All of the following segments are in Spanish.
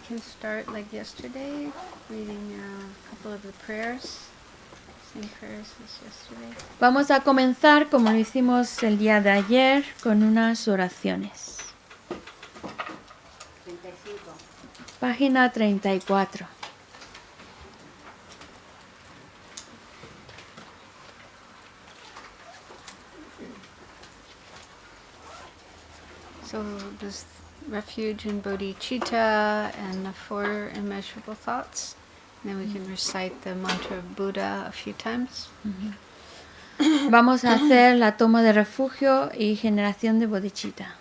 can start like yesterday, reading a couple of the prayers. Same prayers as yesterday. Vamos a comenzar como lo hicimos el día de ayer con unas oraciones. 35. Página 34. So this refuge in bodhicitta and the 4 immeasurable thoughts. And then we can recite the mantra of Buddha a few times. Vamos a hacer la toma de refugio y generación de bodhicitta.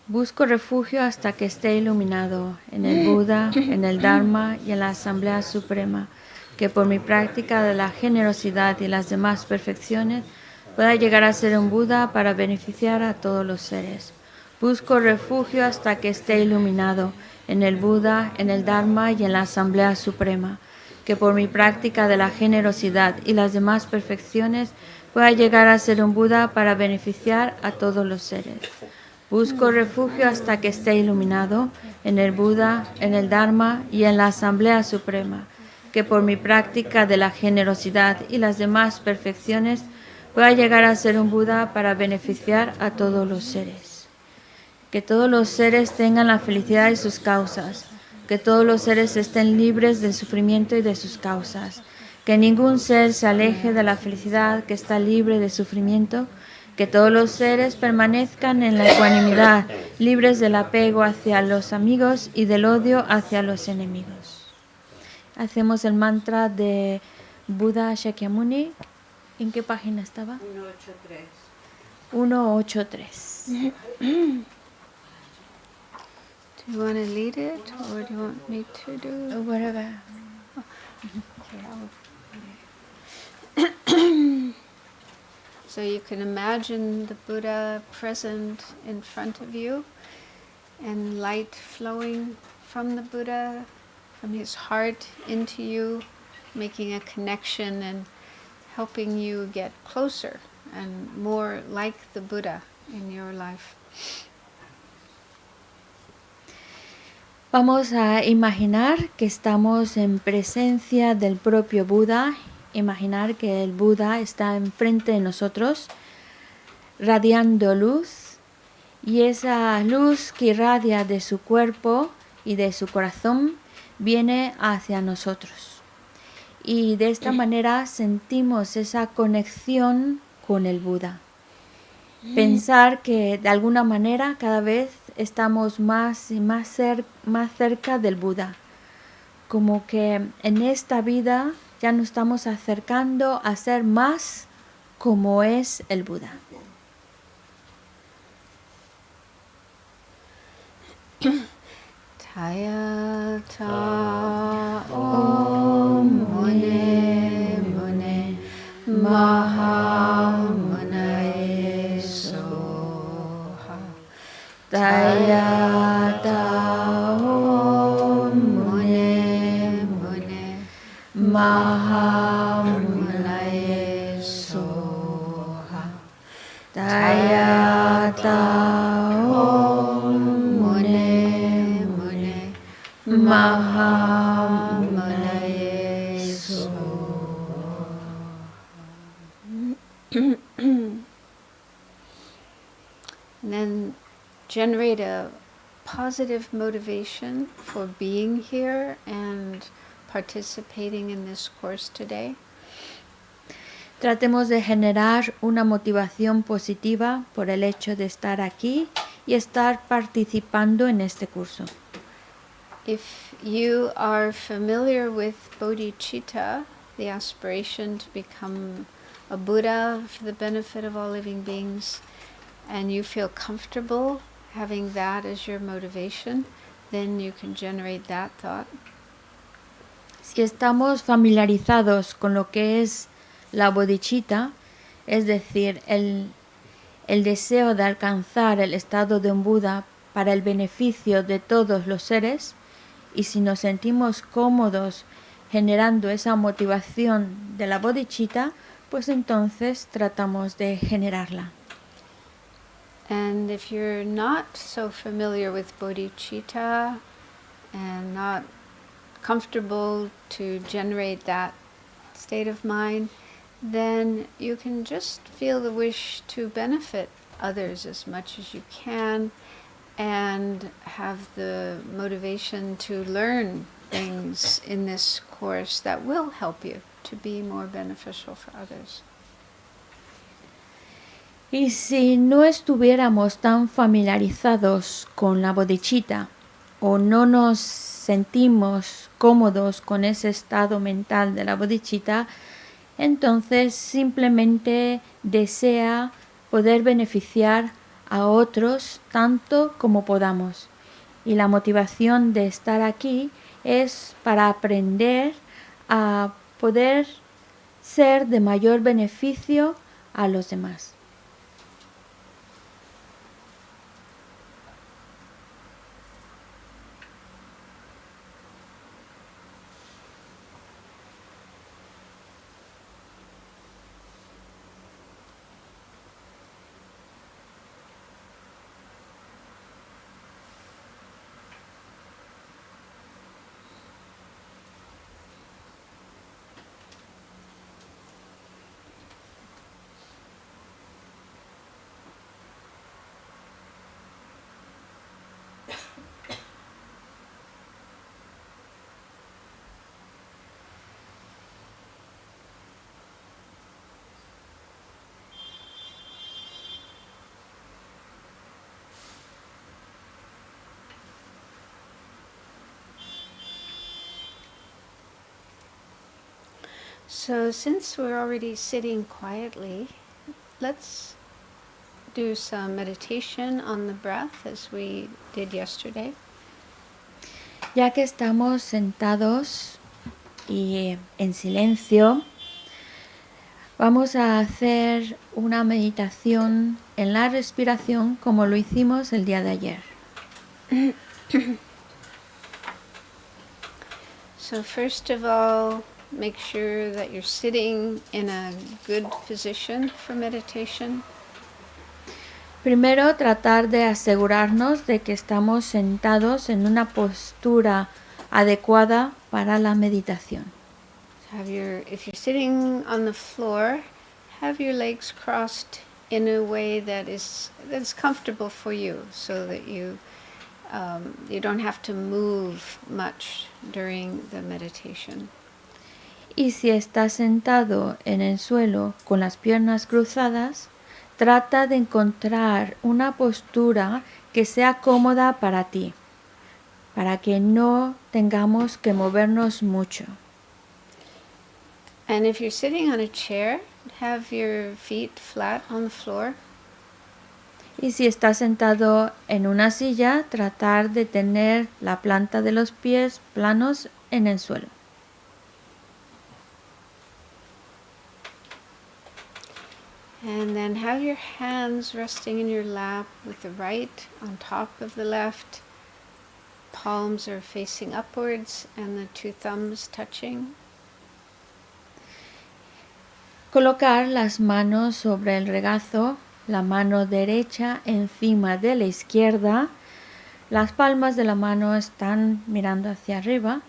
Busco refugio hasta que esté iluminado en el Buda, en el Dharma y en la Asamblea Suprema, que por mi práctica de la generosidad y las demás perfecciones pueda llegar a ser un Buda para beneficiar a todos los seres. Busco refugio hasta que esté iluminado en el Buda, en el Dharma y en la Asamblea Suprema, que por mi práctica de la generosidad y las demás perfecciones pueda llegar a ser un Buda para beneficiar a todos los seres. Busco refugio hasta que esté iluminado en el Buda, en el Dharma y en la Asamblea Suprema, que por mi práctica de la generosidad y las demás perfecciones pueda llegar a ser un Buda para beneficiar a todos los seres. Que todos los seres tengan la felicidad y sus causas, que todos los seres estén libres del sufrimiento y de sus causas, que ningún ser se aleje de la felicidad que está libre de sufrimiento, que todos los seres permanezcan en la ecuanimidad, libres del apego hacia los amigos y del odio hacia los enemigos. Hacemos el mantra de Buda Shakyamuni. ¿En qué página estaba? 183. Do you want to lead it or do you want me to do? Whatever. So you can imagine the Buddha present in front of you and light flowing from the Buddha, from his heart into you, making a connection and helping you get closer and more like the Buddha in your life. Vamos a imaginar que estamos en presencia del propio Buda, imaginar que el Buda está enfrente de nosotros, radiando luz, y esa luz que irradia de su cuerpo y de su corazón viene hacia nosotros. Y de esta manera sentimos esa conexión con el Buda. Pensar que de alguna manera cada vez estamos más y más cerca del Buda. Como que en esta vida ya nos estamos acercando a ser más como es el Buda. Tayata Om Mune Mune Maha Munaye Soha. Tayata Om Mune Mune Maha Munaye Soha. Tayata Om Mune Mune Maha Munaye Soha. And then generate a positive motivation for being here and participating in this course today. Tratemos de generar una motivación positiva por el hecho de estar aquí y estar participando en este curso. If you are familiar with bodhicitta, the aspiration to become a Buddha for the benefit of all living beings, and you feel comfortable having that as your motivation, then you can generate that thought. Si estamos familiarizados con lo que es la bodhicitta, es decir, el deseo de alcanzar el estado de un Buda para el beneficio de todos los seres, y si nos sentimos cómodos generando esa motivación de la bodhicitta, pues entonces tratamos de generarla. And if you're not so familiar with bodhicitta, and not comfortable to generate that state of mind, then you can just feel the wish to benefit others as much as you can and have the motivation to learn things in this course that will help you to be more beneficial for others. Y si no estuviéramos tan familiarizados con la bodhicitta o no nos sentimos cómodos con ese estado mental de la bodhicitta, entonces simplemente desea poder beneficiar a otros tanto como podamos. Y la motivación de estar aquí es para aprender a poder ser de mayor beneficio a los demás. So since we're already sitting quietly, let's do some meditation on the breath as we did yesterday. Ya que estamos sentados y en silencio, vamos a hacer una meditación en la respiración como lo hicimos el día de ayer. So first of all, make sure that you're sitting in a good position for meditation. Primero, tratar de asegurarnos de que estamos sentados en una postura adecuada para la meditación. If you're sitting on the floor, have your legs crossed in a way that's comfortable for you, so that you don't have to move much during the meditation. Y si estás sentado en el suelo con las piernas cruzadas, trata de encontrar una postura que sea cómoda para ti, para que no tengamos que movernos mucho. And if you're sitting on a chair, have your feet flat on the floor. Y si estás sentado en una silla, tratar de tener la planta de los pies planos en el suelo. And then have your hands resting in your lap with the right on top of the left. Palms are facing upwards and the two thumbs touching. Colocar las manos sobre el regazo, la mano derecha encima de la izquierda, las palmas de la mano están mirando hacia arriba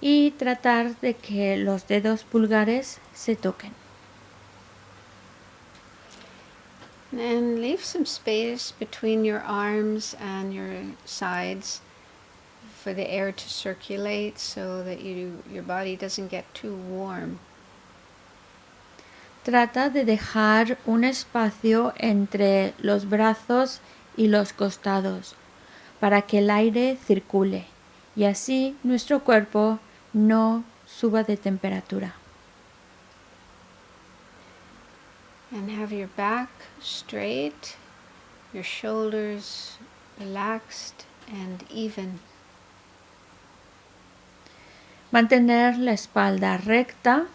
y tratar de que los dedos pulgares se toquen. And leave some space between your arms and your sides for the air to circulate so that your body doesn't get too warm. Trata de dejar un espacio entre los brazos y los costados para que el aire circule y así nuestro cuerpo no suba de temperatura. And have your back straight, your shoulders relaxed and even. Mantener la espalda recta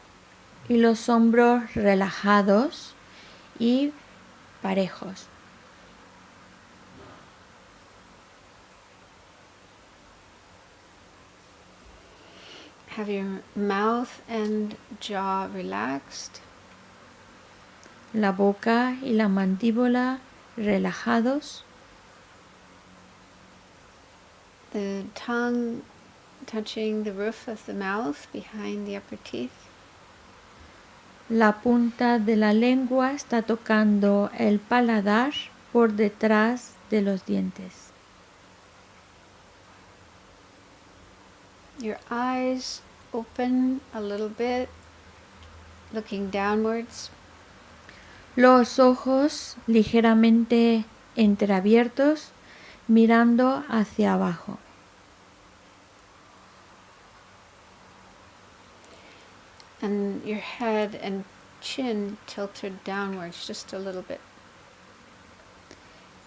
y los hombros relajados y parejos. Have your mouth and jaw relaxed. La boca y la mandíbula relajados. the tongue touching the roof of the mouth behind the upper teeth. La punta de la lengua está tocando el paladar por detrás de los dientes. Your eyes open a little bit, looking downwards. Los ojos ligeramente entreabiertos, mirando hacia abajo. And your head and chin tilted downwards just a little bit.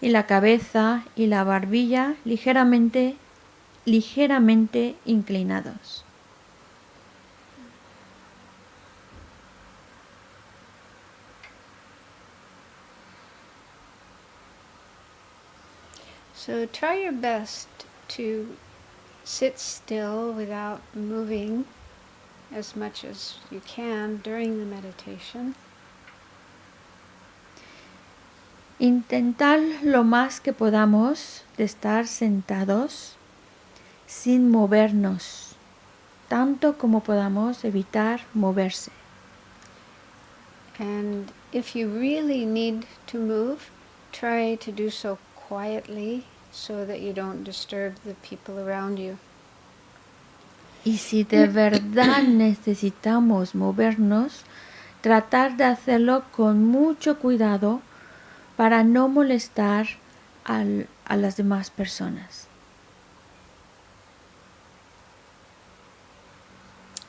Y la cabeza y la barbilla ligeramente inclinados. So try your best to sit still without moving as much as you can during the meditation. Intentar lo más que podamos de estar sentados sin movernos, tanto como podamos evitar moverse. And if you really need to move, try to do so quietly so that you don't disturb the people around you. Y si de verdad necesitamos movernos, tratar de hacerlo con mucho cuidado para no molestar a las demás personas.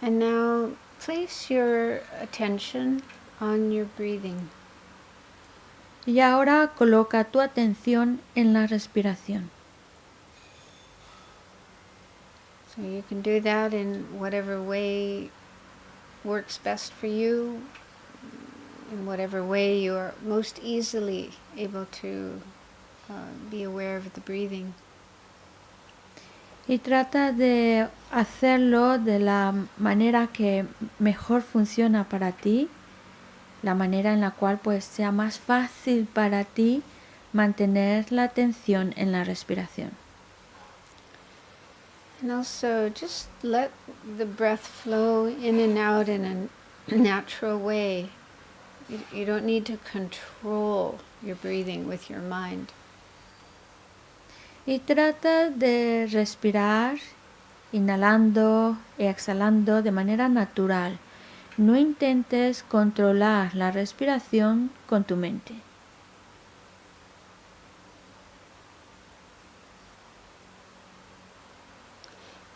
And now place your attention on your breathing. Y ahora coloca tu atención en la respiración. So you can do that in whatever way works best for you, in whatever way you are most easily able to be aware of the breathing. Y trata de hacerlo de la manera que mejor funciona para ti, la manera en la cual pues sea más fácil para ti mantener la atención en la respiración. And also just let the breath flow in and out in a natural way. You don't need to control your breathing with your mind. Y trata de respirar, inhalando y exhalando de manera natural. No intentes controlar la respiración con tu mente.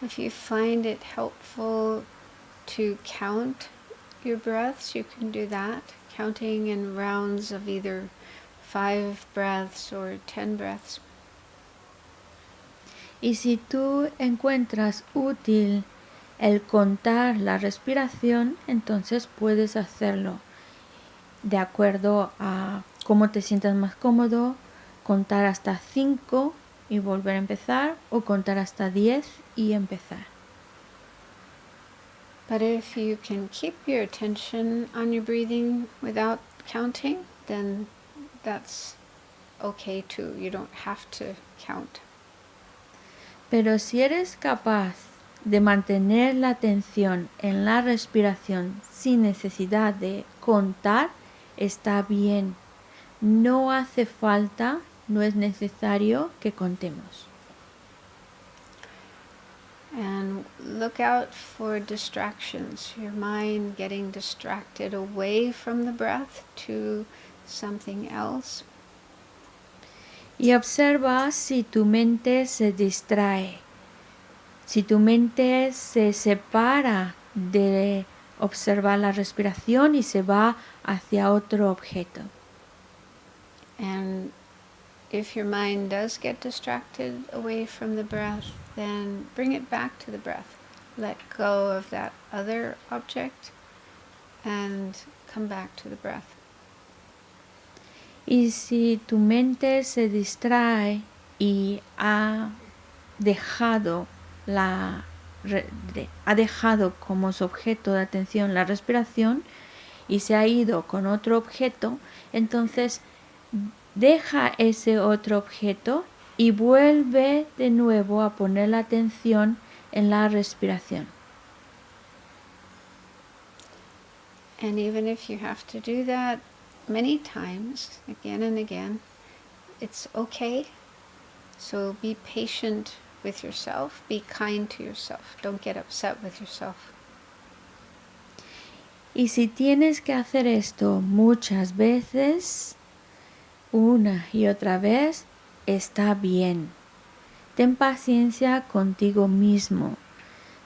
If you find it helpful to count your breaths, you can do that, counting in rounds of either 5 breaths or 10 breaths. Y si tú encuentras útil el contar la respiración, entonces puedes hacerlo de acuerdo a cómo te sientas más cómodo, contar hasta 5 y volver a empezar, o contar hasta 10 y empezar. But if you can keep your attention on your breathing without counting, then that's okay too. You don't have to count. Pero si eres capaz de mantener la atención en la respiración sin necesidad de contar, está bien. No hace falta, no es necesario que contemos. And look out for distractions, your mind getting distracted away from the breath to something else. Y observa si tu mente se distrae, si tu mente se separa de observar la respiración y se va hacia otro objeto. And if your mind does get distracted away from the breath, then bring it back to the breath. Let go of that other object and come back to the breath. Y si tu mente se distrae y ha dejado como su objeto de atención la respiración y se ha ido con otro objeto, entonces deja ese otro objeto y vuelve de nuevo a poner la atención en la respiración. And even if you have to do that many times, again and again, it's okay. So be patient with yourself, be kind to yourself, don't get upset with yourself. Y si tienes que hacer esto muchas veces, una y otra vez, está bien. Ten paciencia contigo mismo.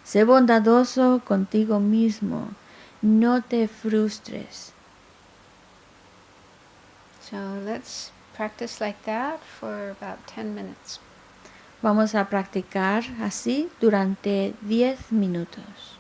Sé bondadoso contigo mismo. No te frustres. So let's practice like that for about 10 minutes. Vamos a practicar así durante 10 minutos.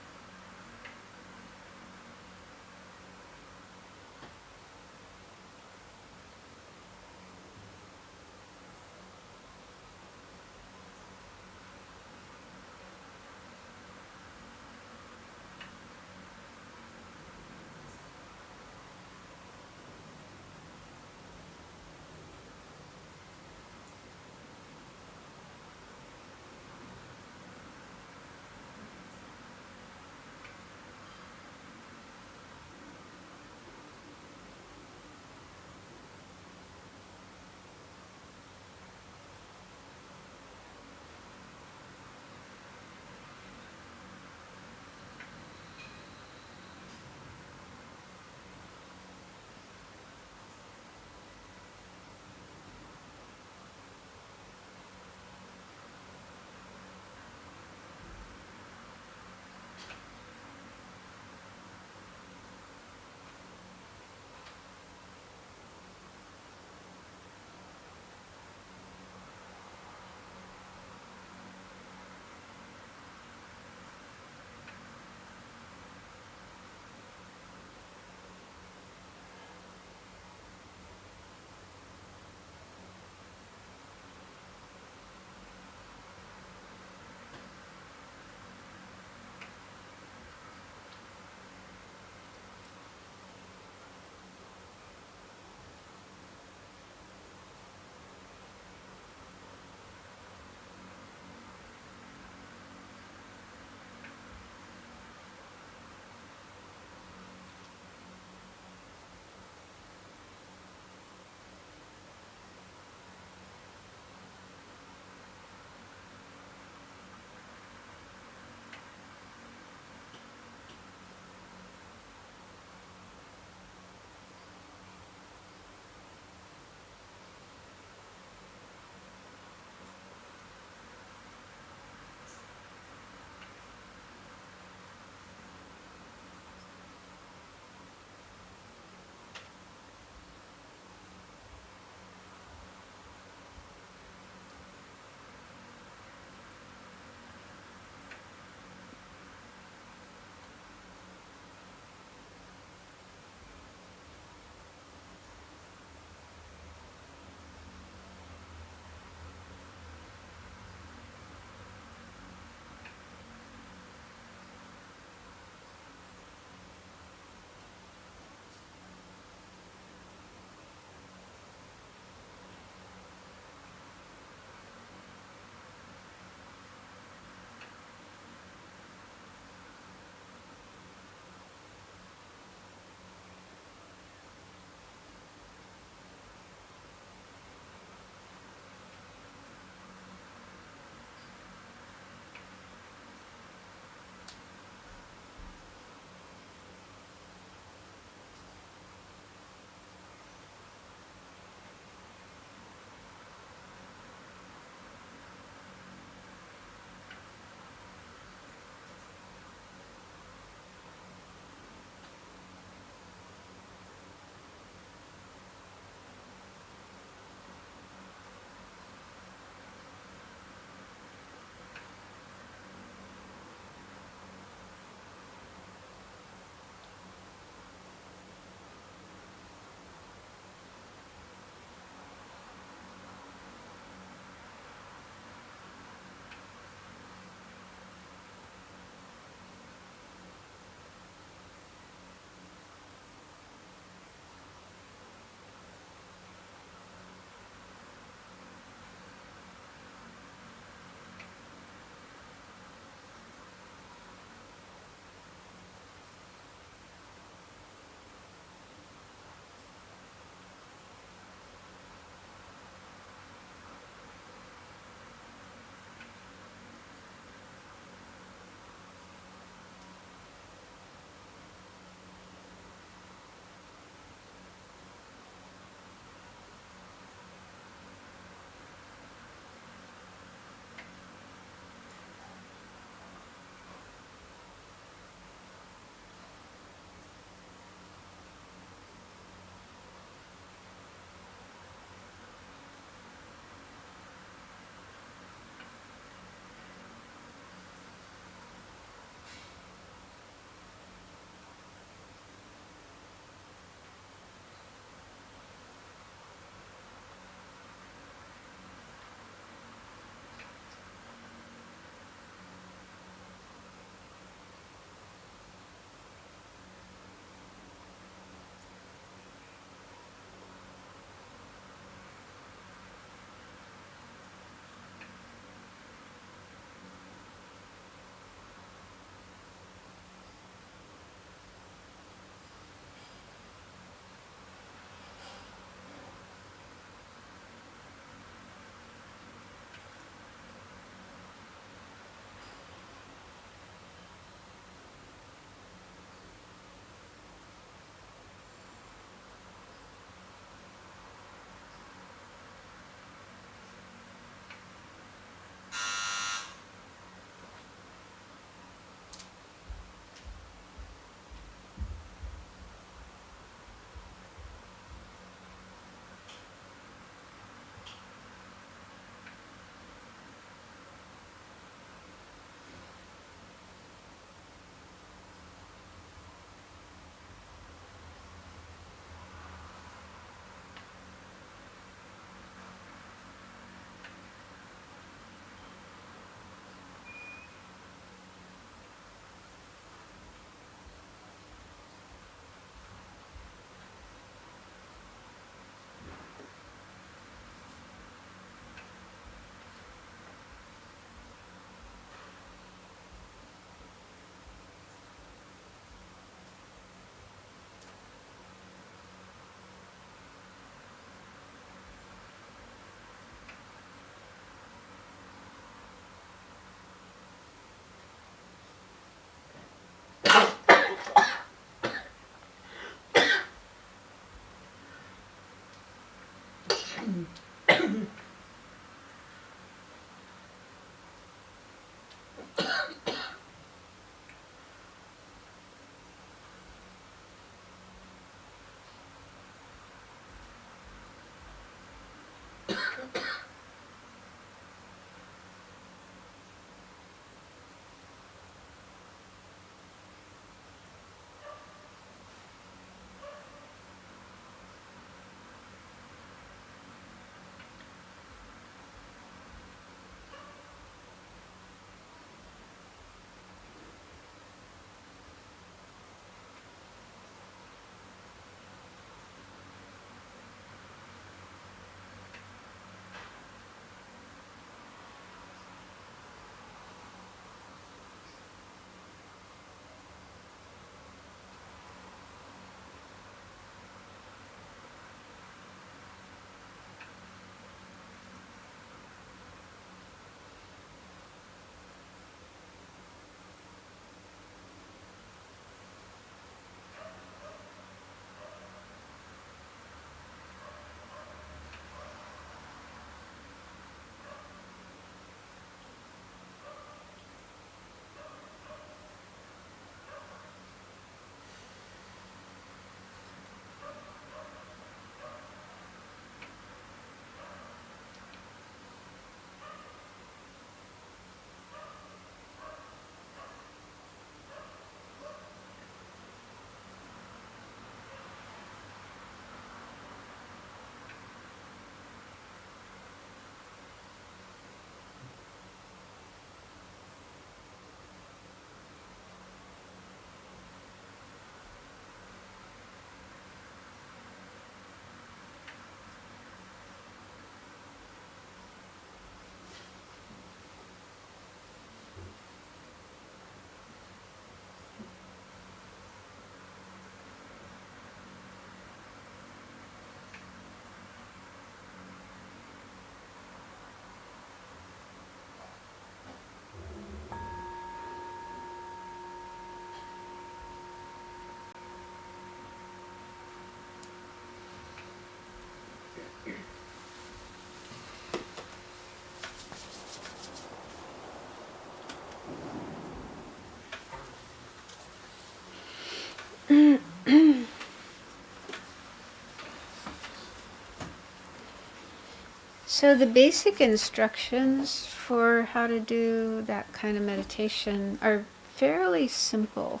So the basic instructions for how to do that kind of meditation are fairly simple,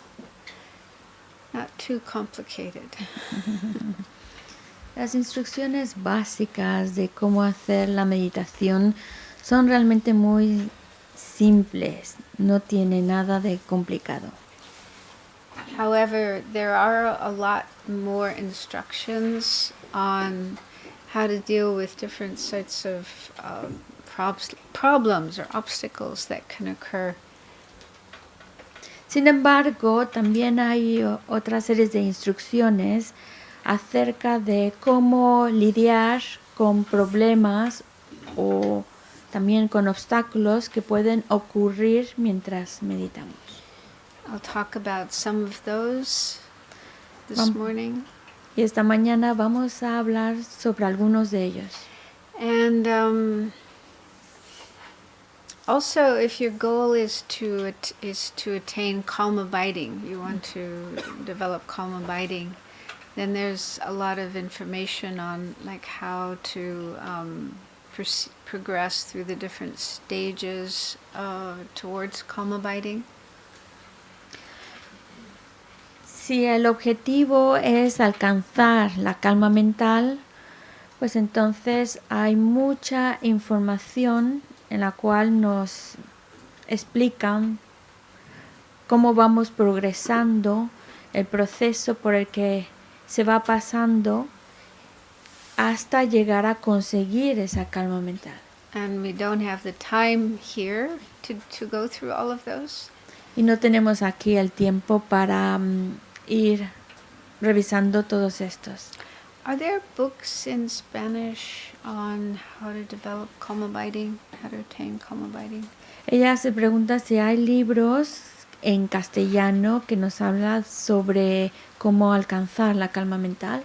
not too complicated. Las instrucciones básicas de cómo hacer la meditación son realmente muy simples, no tiene nada de complicado. However, there are a lot more instructions on how to deal with different sorts of problems or obstacles that can occur. Sin embargo, también hay otra serie de instrucciones acerca de cómo lidiar con problemas o también con obstáculos que pueden ocurrir mientras meditamos. I'll talk about some of those this Vam- morning. Y esta mañana vamos a hablar sobre algunos de ellos. And also, if your goal is to attain calm abiding, you want to develop calm abiding, then there's a lot of information on like how to progress through the different stages towards calm abiding. Si el objetivo es alcanzar la calma mental, pues entonces hay mucha información en la cual nos explican cómo vamos progresando, el proceso por el que se va pasando hasta llegar a conseguir esa calma mental. And we don't have the time here to go through all of those. Y no tenemos aquí el tiempo para ir revisando todos estos. Are there books in Spanish on how to develop calm abiding, how to attain calm abiding? Ella se pregunta si hay libros en castellano que nos hablan sobre cómo alcanzar la calma mental.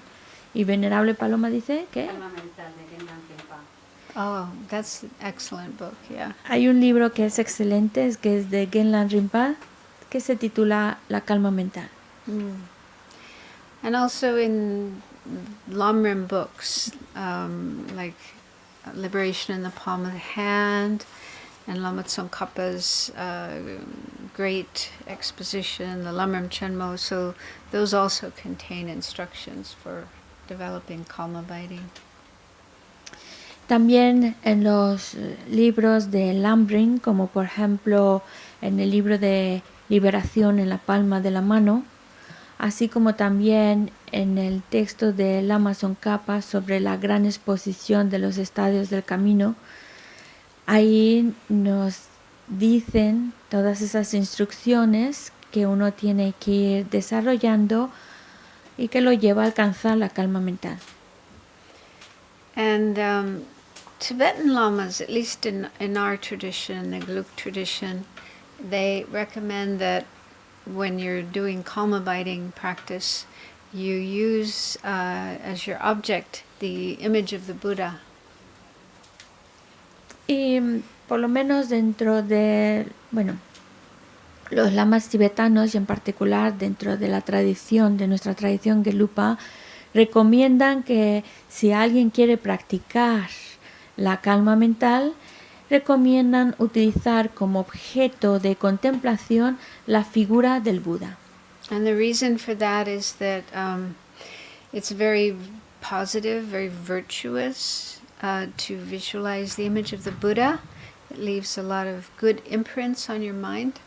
Y Venerable Paloma dice que Calma mental de Gendan Oh, that's an excellent book, yeah. Hay un libro que es excelente, que es de Genlan Rinpa, que se titula La calma mental. And also in Lamrim books, like Liberation in the Palm of the Hand, and Lama Tsongkhapa's great exposition, the Lamrim Chenmo, so those also contain instructions for developing calm abiding. También en los libros de Lamrim, como por ejemplo en el libro de Liberación en la palma de la mano, así como también en el texto de Lama Tsongkhapa sobre la gran exposición de los estadios del camino, ahí nos dicen todas esas instrucciones que uno tiene que ir desarrollando y que lo lleva a alcanzar la calma mental. And Tibetan lamas, at least in our tradition, the Gelug tradition, they recommend that when you're doing calm abiding practice, you use as your object the image of the Buddha. Y por lo menos dentro de, los lamas tibetanos y en particular dentro de la tradición, de nuestra tradición Gelupa, recomiendan que si alguien quiere practicar la calma mental, recomiendan utilizar como objeto de contemplación la figura del Buda. And the reason for that is that it's very positive, very virtuous to visualize the image of the Buddha. It leaves a lot of good imprints on your mind.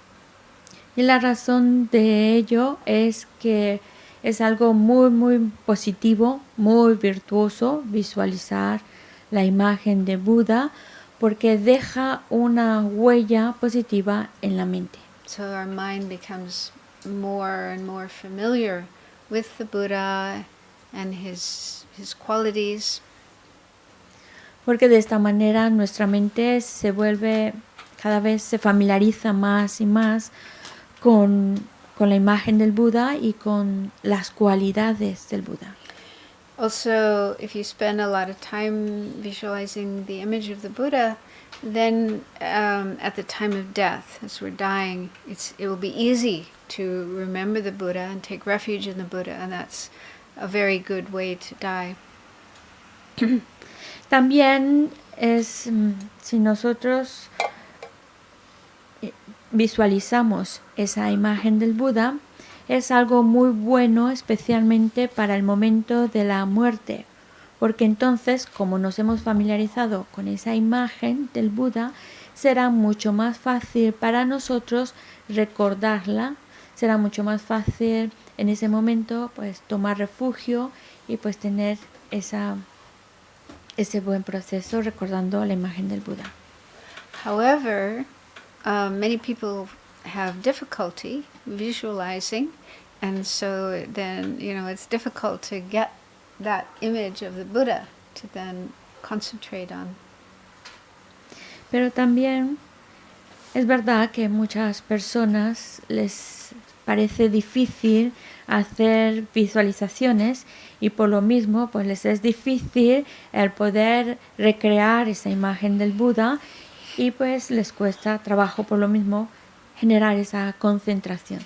Y la razón de ello es que es algo muy, muy positivo, muy virtuoso visualizar la imagen de Buda porque deja una huella positiva en la mente. So our mind becomes more and more familiar with the Buddha and his qualities. Porque de esta manera nuestra mente cada vez se familiariza más y más con la imagen del Buda y con las cualidades del Buda. Also, if you spend a lot of time visualizing the image of the Buddha, then at the time of death, as we're dying, it will be easy to remember the Buddha and take refuge in the Buddha, and that's a very good way to die. También si nosotros visualizamos esa imagen del Buda, es algo muy bueno especialmente para el momento de la muerte, porque entonces, como nos hemos familiarizado con esa imagen del Buda, será mucho más fácil para nosotros recordarla, será mucho más fácil en ese momento pues tomar refugio y pues tener ese buen proceso recordando la imagen del Buda. However, many people have difficulty visualizing, and so then, it's difficult to get that image of the Buddha to then concentrate on. Pero también es verdad que muchas personas les parece difícil hacer visualizaciones y por lo mismo pues les es difícil el poder recrear esa imagen del Buda y pues les cuesta trabajo por lo mismo generar esa concentración.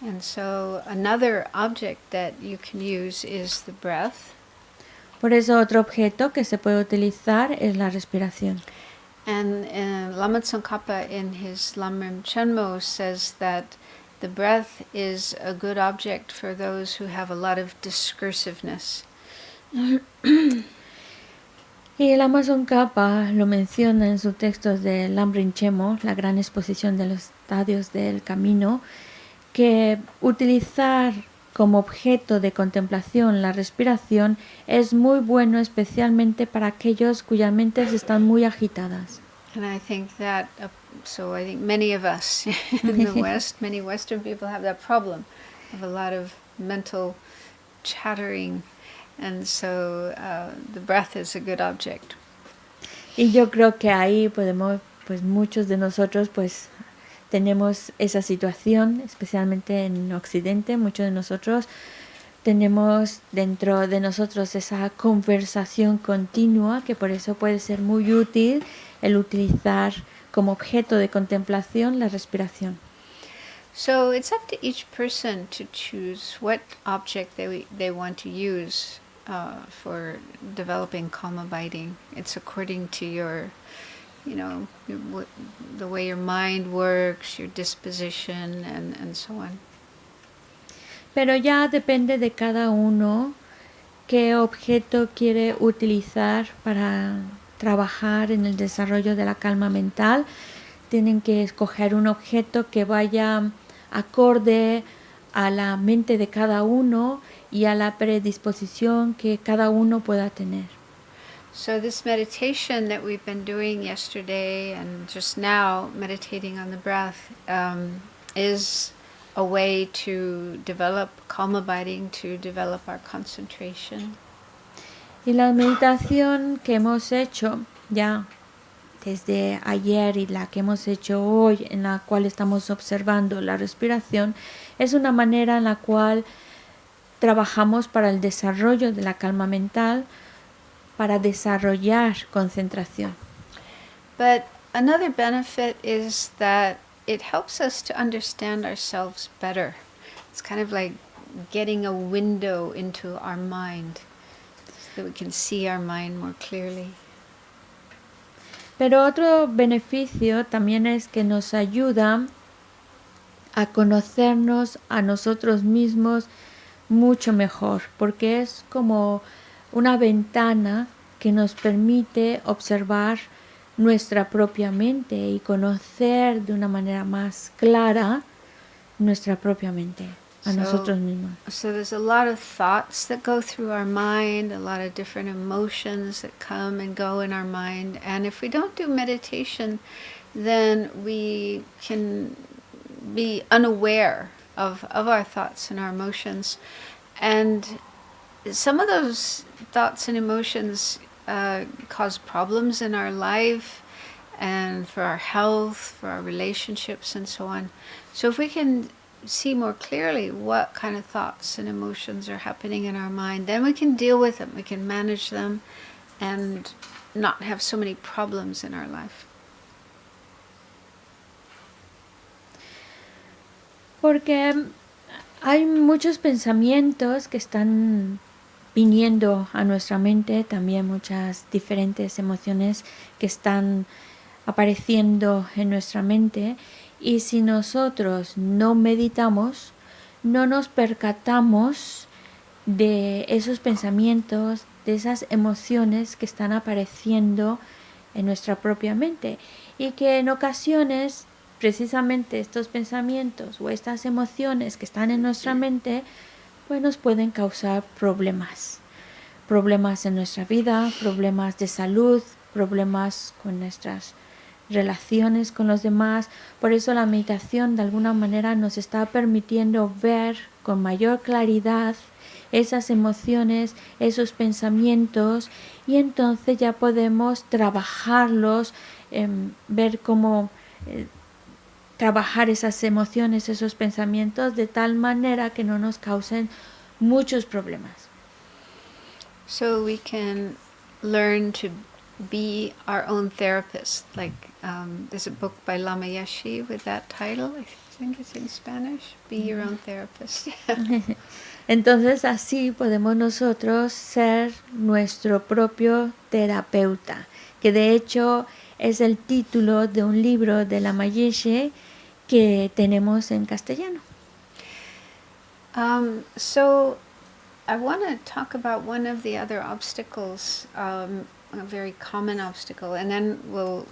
And so another object that you can use is the breath. Por eso otro objeto que se puede utilizar es la respiración. And Lama Tsongkhapa in his Lamrim Chenmo says that the breath is a good object for those who have a lot of discursiveness. Y el Lama Tsongkhapa lo menciona en sus textos de Lamrim Chenmo, la gran exposición de los estadios del camino, que utilizar como objeto de contemplación la respiración es muy bueno especialmente para aquellos cuyas mentes están muy agitadas. And I think that, I think many of us in the West, many Western people have that problem of a lot of mental chattering, and so the breath is a good object. Y yo creo que ahí podemos, pues muchos de nosotros pues tenemos esa situación, especialmente en Occidente, muchos de nosotros tenemos dentro de nosotros esa conversación continua, que por eso puede ser muy útil el utilizar como objeto de contemplación la respiración. So it's up to each person to choose what object they want to use for developing calm abiding. It's according to your, the way your mind works, your disposition, and so on. Pero ya depende de cada uno qué objeto quiere utilizar para trabajar en el desarrollo de la calma mental. Tienen que escoger un objeto que vaya acorde a la mente de cada uno y a la predisposición que cada uno pueda tener. So this meditation that we've been doing yesterday and just now, meditating on the breath, is a way to develop calm abiding, to develop our concentration. Y la meditación que hemos hecho ya desde ayer y la que hemos hecho hoy, en la cual estamos observando la respiración, es una manera en la cual trabajamos para el desarrollo de la calma mental, para desarrollar concentración. But another benefit is that it helps us to understand ourselves better. It's kind of like getting a window into our mind so that we can see our mind more clearly. Pero otro beneficio también es que nos ayuda a conocernos a nosotros mismos mucho mejor, porque es como una ventana que nos permite observar nuestra propia mente y conocer de una manera más clara nuestra propia mente, a nosotros mismos. So there's a lot of thoughts that go through our mind, a lot of different emotions that come and go in our mind. And if we don't do meditation, then we can be unaware of our thoughts and our emotions. And some of those thoughts and emotions cause problems in our life and for our health, for our relationships, and so on. So if we can see more clearly what kind of thoughts and emotions are happening in our mind, then we can deal with them, we can manage them, and not have so many problems in our life. Porque hay muchos pensamientos que están viniendo a nuestra mente, también muchas diferentes emociones que están apareciendo en nuestra mente, y si nosotros no meditamos, no nos percatamos de esos pensamientos, de esas emociones que están apareciendo en nuestra propia mente, y que en ocasiones precisamente estos pensamientos o estas emociones que están en nuestra mente pues nos pueden causar problemas en nuestra vida, problemas de salud, problemas con nuestras relaciones con los demás. Por eso la meditación de alguna manera nos está permitiendo ver con mayor claridad esas emociones, esos pensamientos, y entonces ya podemos trabajarlos, ver cómo trabajar esas emociones, esos pensamientos de tal manera que no nos causen muchos problemas. So we can learn to be our own therapist. Like there's a book by Lama Yeshe with that title. I think it's in Spanish. Be your own therapist. Entonces así podemos nosotros ser nuestro propio terapeuta, que de hecho es el título de un libro de Lama Yeshe que tenemos en castellano. So I want to talk about one of the other obstacles, a very common obstacle, and then we'll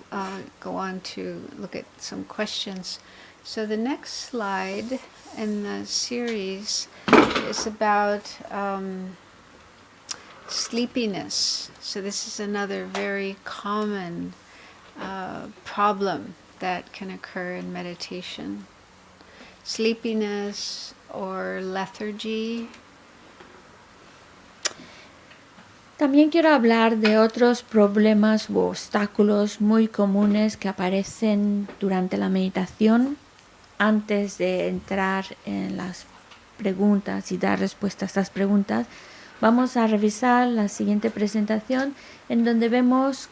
go on to look at some questions. So the next slide in the series is about sleepiness. So this is another very common problem that can occur in meditation. Sleepiness or lethargy. También quiero hablar de otros problemas u obstáculos muy comunes que aparecen durante la meditación antes de entrar en las preguntas y dar respuesta a estas preguntas, vamos a revisar la siguiente presentación en donde vemos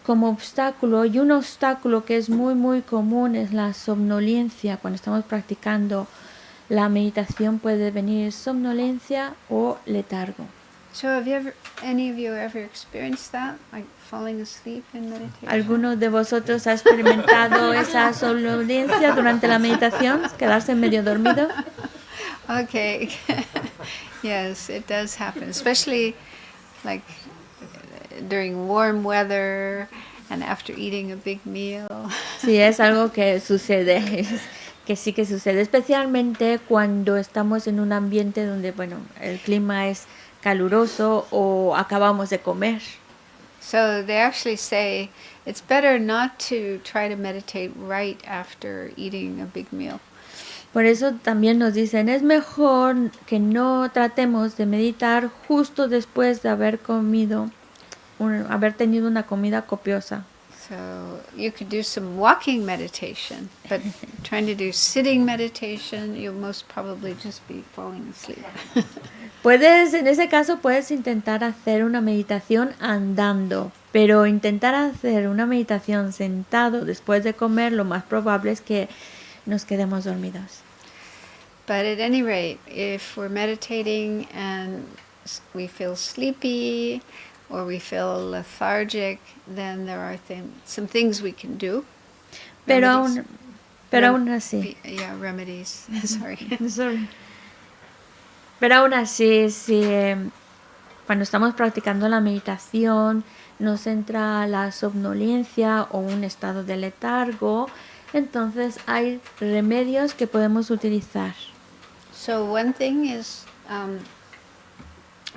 como obstáculo, y un obstáculo que es muy muy común es la somnolencia. Cuando estamos practicando la meditación puede venir somnolencia o letargo. So have you ever, any of you ever experienced that, like falling asleep in meditation? ¿Alguno de vosotros ha experimentado esa somnolencia durante la meditación? ¿Quedarse medio dormido? Okay. Yes, it does happen, especially like during warm weather and after eating a big meal. Sí, es algo que sucede, que sí que sucede, especialmente cuando estamos en un ambiente donde, bueno, el clima es caluroso o acabamos de comer. So they actually say it's better not to try to meditate right after eating a big meal. Por eso también nos dicen, es mejor que no tratemos de meditar justo después de haber comido, haber tenido una comida copiosa. So you could do some walking meditation, but trying to do sitting meditation, you'll most probably just be falling asleep. En ese caso puedes intentar hacer una meditación andando, pero intentar hacer una meditación sentado después de comer, lo más probable es que nos quedemos dormidos. But at any rate, if we're meditating and we feel sleepy or we feel lethargic, then there are some things we can do. Pero aún así. Yeah, remedies. Sorry. Sorry. Pero aún así, si cuando estamos practicando la meditación nos entra la somnolencia o un estado de letargo, entonces hay remedios que podemos utilizar. So one thing is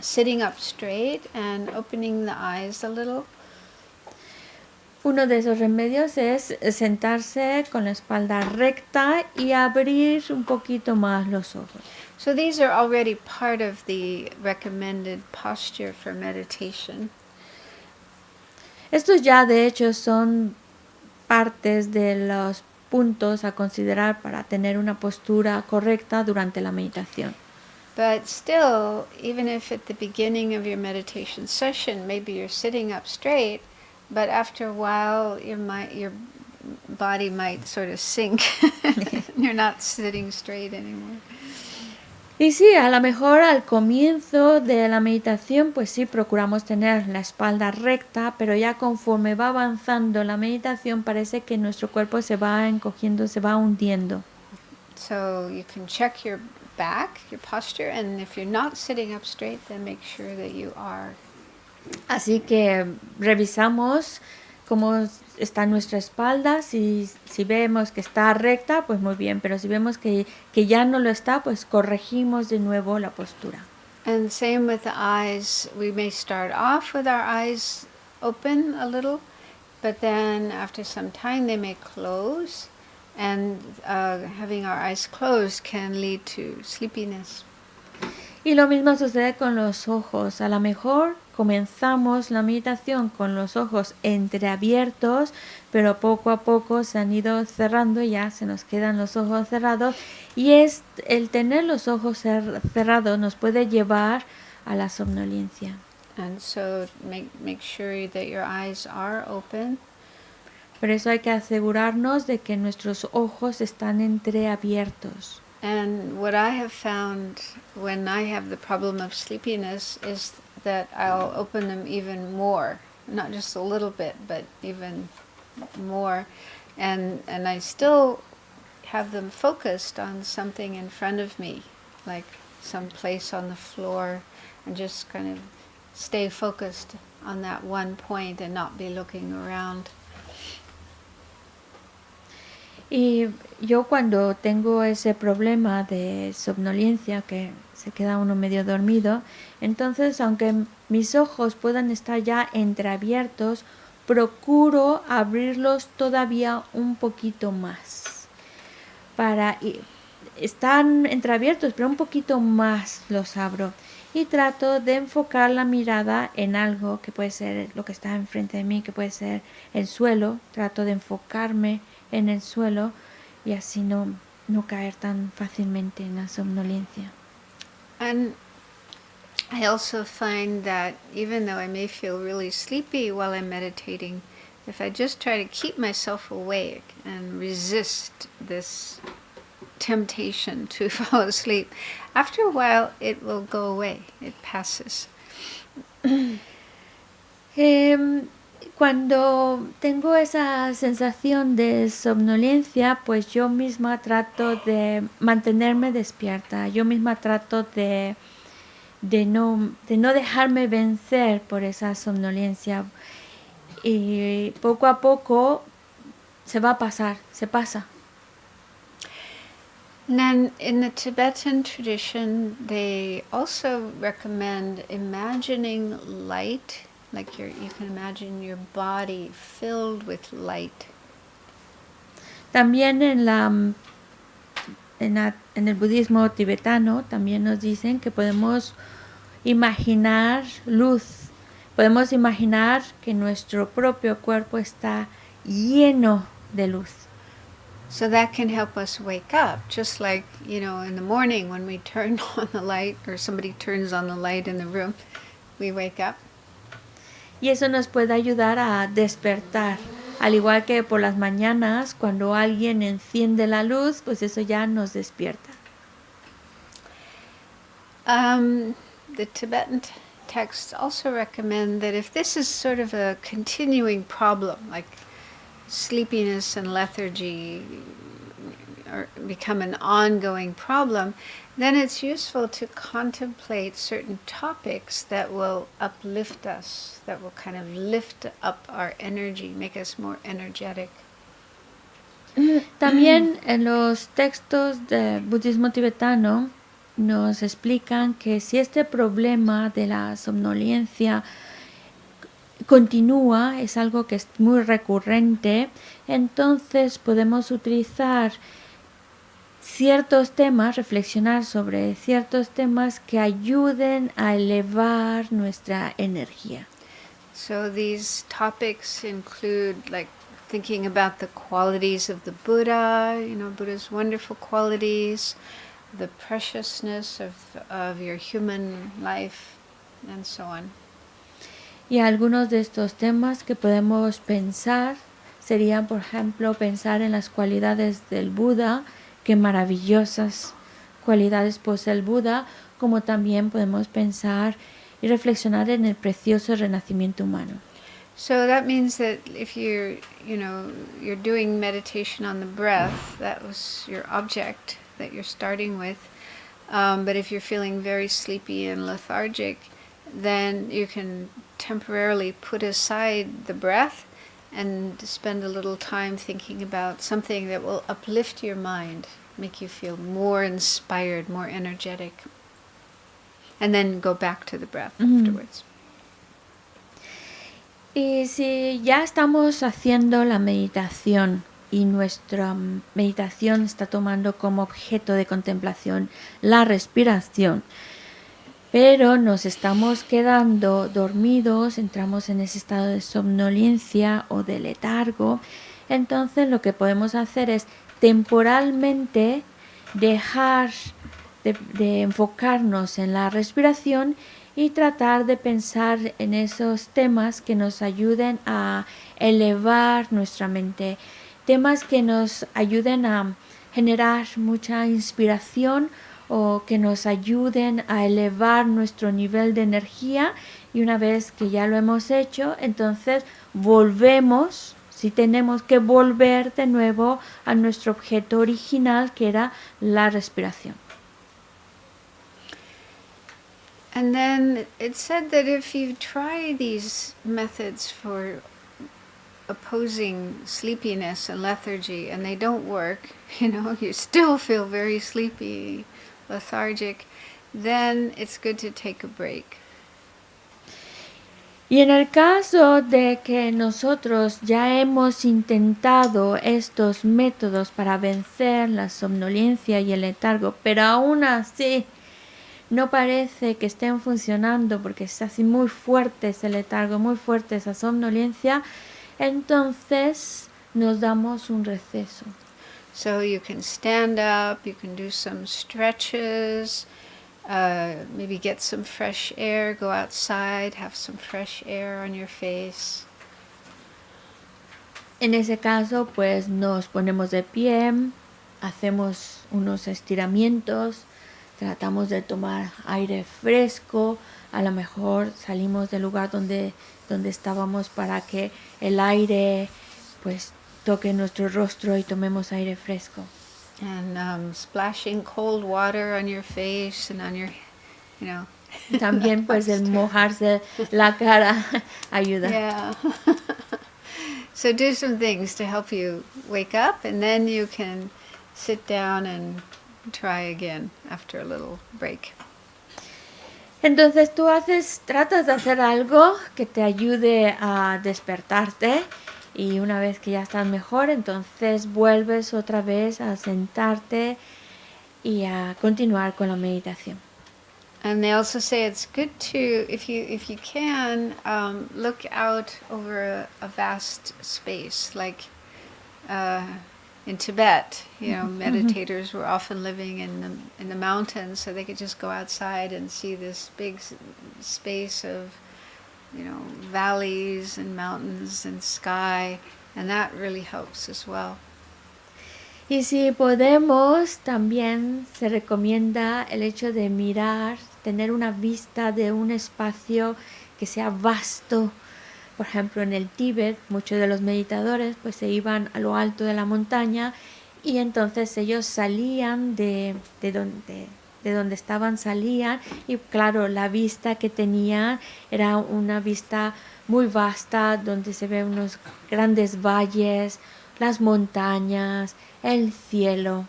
sitting up straight and opening the eyes a little. Uno de esos remedios es sentarse con la espalda recta y abrir un poquito más los ojos. So these are already part of the recommended posture for meditation. Estos ya de hecho son partes de los puntos a considerar para tener una postura correcta durante la meditación. But still, even if at the beginning of your meditation session, maybe you're sitting up straight, but after a while your body might sort of sink. You're not sitting straight anymore. Y sí, a lo mejor al comienzo de la meditación, pues sí, procuramos tener la espalda recta, pero ya conforme va avanzando la meditación parece que nuestro cuerpo se va encogiendo, se va hundiendo. So you can check your back, your posture, and if you're not sitting up straight, then make sure that you are. Así que revisamos cómo está nuestra espalda, si vemos que está recta, pues muy bien, pero si vemos que ya no lo está, pues corregimos de nuevo la postura. And same with the eyes. We may start off with our eyes open a little, but then after some time they may close, and having our eyes closed can lead to sleepiness. Y lo mismo sucede con los ojos. A lo mejor comenzamos la meditación con los ojos entreabiertos, pero poco a poco se han ido cerrando, ya se nos quedan los ojos cerrados, y el tener los ojos cerrados nos puede llevar a la somnolencia. And so make sure that your eyes are open. Por eso hay que asegurarnos de que nuestros ojos están entreabiertos. And what I have found when I have the problem of sleepiness is that I'll open them even more, not just a little bit, but even more, and I still have them focused on something in front of me, like some place on the floor, and just kind of stay focused on that one point and not be looking around. Y yo cuando tengo ese problema de somnolencia, que se queda uno medio dormido, entonces aunque mis ojos puedan estar ya entreabiertos, procuro abrirlos todavía un poquito más. Están entreabiertos, pero un poquito más los abro. Y trato de enfocar la mirada en algo que puede ser lo que está enfrente de mí, que puede ser el suelo. Trato de enfocarme en el suelo y así no caer tan fácilmente en la somnolencia. And I also find that even though I may feel really sleepy while I'm meditating, if I just try to keep myself awake and resist this temptation to fall asleep, after a while it will go away, it passes. Cuando tengo esa sensación de somnolencia, pues yo misma trato de mantenerme despierta, yo misma trato de no dejarme vencer por esa somnolencia, y poco a poco se va a pasar, se pasa. And then in the Tibetan tradition, they also recommend imagining light, like you can imagine your body filled with light. También en el budismo tibetano también nos dicen que podemos imaginar luz, podemos imaginar que nuestro propio cuerpo está lleno de luz. So that can help us wake up, just like, in the morning when we turn on the light or somebody turns on the light in the room, we wake up. Y eso nos puede ayudar a despertar. Al igual que por las mañanas, cuando alguien enciende la luz, pues eso ya nos despierta. The Tibetan texts also recommend that if this is sort of a continuing problem, like sleepiness and lethargy or become an ongoing problem, then it's useful to contemplate certain topics that will uplift us, that will kind of lift up our energy, make us more energetic. También en los textos del budismo tibetano nos explican que si este problema de la somnolencia continúa, es algo que es muy recurrente, entonces podemos utilizar ciertos temas, reflexionar sobre ciertos temas que ayuden a elevar nuestra energía. So these topics include like thinking about the qualities of the Buddha, Buddha's wonderful qualities, the preciousness of your human life, and so on. Y algunos de estos temas que podemos pensar serían, por ejemplo, pensar en las cualidades del Buda, qué maravillosas cualidades posee el Buda, como también podemos pensar y reflexionar en el precioso renacimiento humano. So that means that if you're doing meditation on the breath, that was your object that you're starting with. But if you're feeling very sleepy and lethargic, then you can temporarily put aside the breath and spend a little time thinking about something that will uplift your mind, make you feel more inspired, more energetic, and then go back to the breath afterwards. Y si ya estamos haciendo la meditación y nuestra meditación está tomando como objeto de contemplación la respiración, pero nos estamos quedando dormidos, entramos en ese estado de somnolencia o de letargo, entonces lo que podemos hacer es temporalmente dejar de enfocarnos en la respiración y tratar de pensar en esos temas que nos ayuden a elevar nuestra mente, temas que nos ayuden a generar mucha inspiración o que nos ayuden a elevar nuestro nivel de energía, y una vez que ya lo hemos hecho, entonces volvemos, si tenemos que volver de nuevo a nuestro objeto original, que era la respiración. And then it's said that if you try these methods for opposing sleepiness and lethargy and they don't work, you still feel very sleepy, lethargic, then it's good to take a break. Y en el caso de que nosotros ya hemos intentado estos métodos para vencer la somnolencia y el letargo, pero aún así no parece que estén funcionando porque es así muy fuerte ese letargo, muy fuerte esa somnolencia, entonces nos damos un receso. So you can stand up, you can do some stretches, Maybe get some fresh air, go outside, have some fresh air on your face. En ese caso, pues nos ponemos de pie, hacemos unos estiramientos, tratamos de tomar aire fresco, a lo mejor salimos del lugar donde estábamos para que el aire pues toque nuestro rostro y tomemos aire fresco. And splashing cold water on your face and on your, you know. También pues el mojarse la cara ayuda. Yeah. So do some things to help you wake up, and then you can sit down and try again after a little break. Entonces tú tratas de hacer algo que te ayude a despertarte y una vez que ya estás mejor, entonces vuelves otra vez a sentarte y a continuar con la meditación. And they also say it's good to, if you can, look out over a vast space, like in Tibet. You know, meditators were often living in the mountains, so they could just go outside and see this big space of, you know, valleys and mountains and sky, and that really helps as well. Y si podemos, también se recomienda el hecho de mirar, tener una vista de un espacio que sea vasto. Por ejemplo, en el Tíbet, muchos de los meditadores pues se iban a lo alto de la montaña y entonces ellos salían de donde estaban, salían y claro, la vista que tenían era una vista muy vasta donde se ven unos grandes valles, las montañas, el cielo.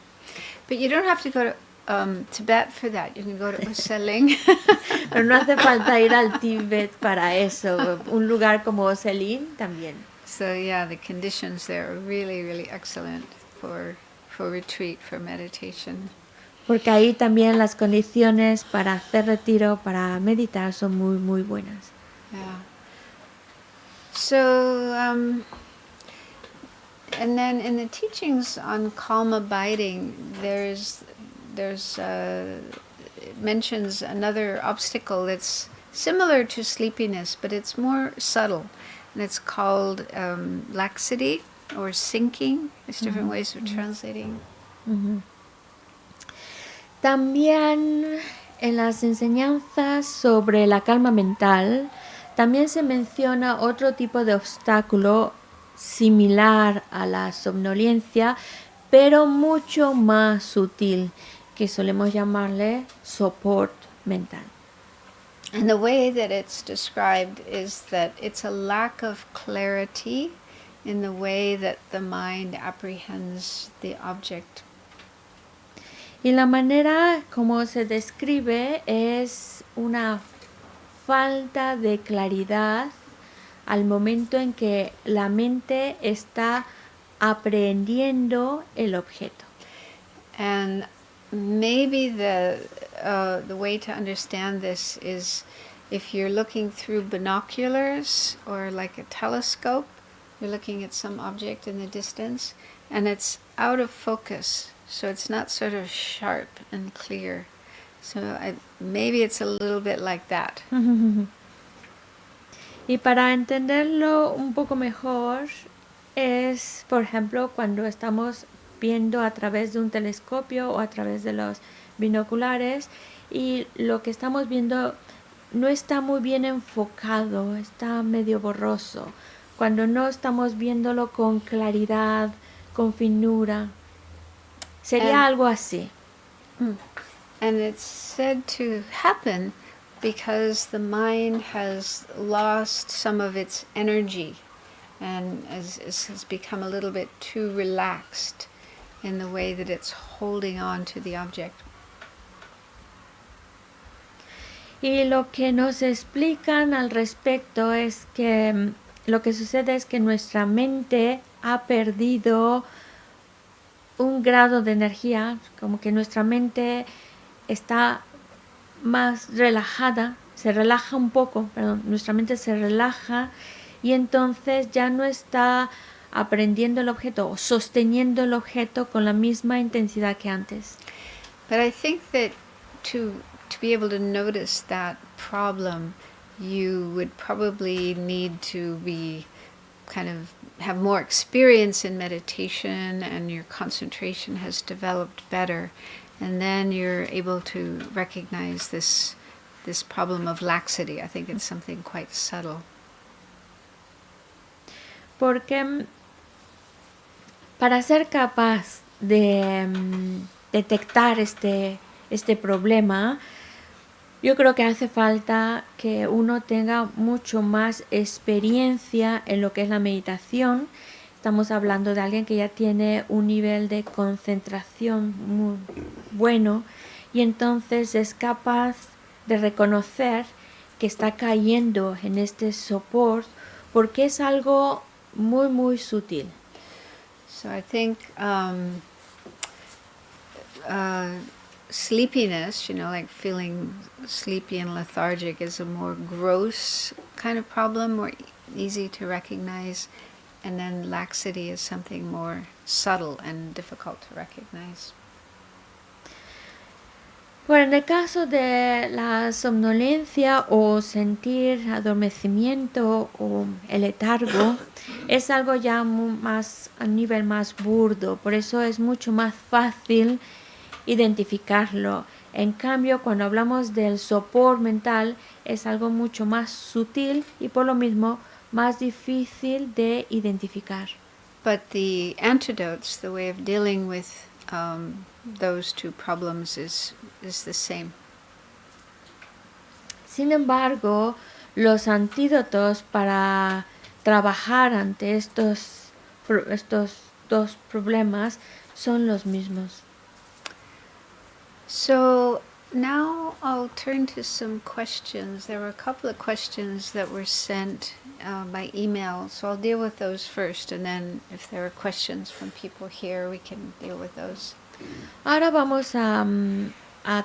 But you don't have to go to Tibet for that. You can go to Oseling. Pero no hace falta ir al Tíbet para eso. Un lugar como Oseling también. So yeah, the conditions there are really, really excellent for retreat, for meditation. Porque ahí también las condiciones para hacer retiro, para meditar son muy, muy buenas. Yeah. So, and then in the teachings on calm abiding, it mentions another obstacle that's similar to sleepiness, but it's more subtle, and it's called laxity or sinking. There's different ways of translating. Uh-huh. También en las enseñanzas sobre la calma mental, también se menciona otro tipo de obstáculo similar a la somnolencia, pero mucho más sutil, que solemos llamarle sopor mental. And the way that it's described is that it's a lack of clarity in the way that the mind apprehends the object. Y la manera como se describe es una falta de claridad al momento en que la mente está aprehendiendo el objeto. And maybe the way to understand this is if you're looking through binoculars or like a telescope, you're looking at some object in the distance and it's out of focus, so it's not sort of sharp and clear. So maybe it's a little bit like that. Y para entenderlo un poco mejor es, por ejemplo, cuando estamos viendo a través de un telescopio o a través de los binoculares y lo que estamos viendo no está muy bien enfocado, está medio borroso. Cuando no estamos viéndolo con claridad, con finura, sería algo así. And it's said to happen because the mind has lost some of its energy and has become a little bit too relaxed in the way that it's holding on to the object. Y lo que nos explican al respecto es que lo que sucede es que nuestra mente ha perdido un grado de energía, como que nuestra mente está más relajada, se relaja un poco, nuestra mente se relaja y entonces ya no está aprendiendo el objeto o sosteniendo el objeto con la misma intensidad que antes. But I think that to be able to notice that problem, you would probably need to be kind of have more experience in meditation, and your concentration has developed better, and then you're able to recognize this problem of laxity. I think it's something quite subtle. Porque para ser capaz de detectar este problema, yo creo que hace falta que uno tenga mucho más experiencia en lo que es la meditación. Estamos hablando de alguien que ya tiene un nivel de concentración muy bueno y entonces es capaz de reconocer que está cayendo en este sopor porque es algo muy, muy sutil. So I think sleepiness, like feeling sleepy and lethargic, is a more gross kind of problem, more easy to recognize, and then laxity is something more subtle and difficult to recognize. Bueno, en el caso de la somnolencia o sentir adormecimiento o el letargo, es algo ya más a nivel más burdo, por eso es mucho más fácil identificarlo. En cambio, cuando hablamos del sopor mental, es algo mucho más sutil y por lo mismo más difícil de identificar. But the antidotes, the way of dealing with those two problems is the same. Sin embargo, los antídotos para trabajar ante estos dos problemas son los mismos. So now I'll turn to some questions. There were a couple of questions that were sent by email, so I'll deal with those first, and then if there are questions from people here, we can deal with those. Ahora vamos a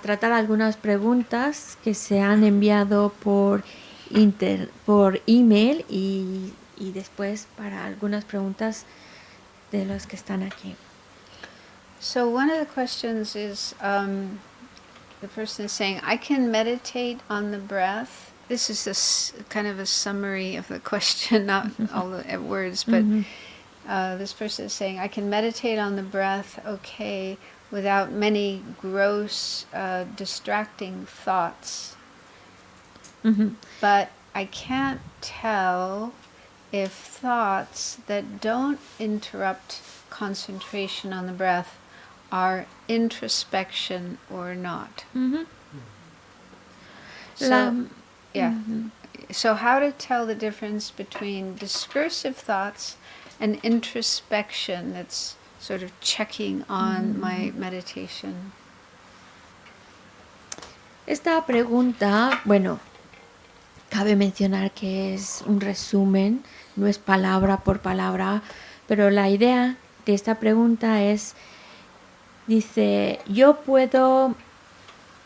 tratar algunas preguntas que se han enviado por email y después para algunas preguntas de los que están aquí. So one of the questions is, the person is saying, I can meditate on the breath. This is kind of a summary of the question, not all the words, but this person is saying, I can meditate on the breath, okay, without many gross, distracting thoughts. But I can't tell if thoughts that don't interrupt concentration on the breath are introspection or not. So how to tell the difference between discursive thoughts and introspection that's sort of checking on my meditation? Esta pregunta, bueno, cabe mencionar que es un resumen, no es palabra por palabra, pero la idea de esta pregunta es, dice, yo puedo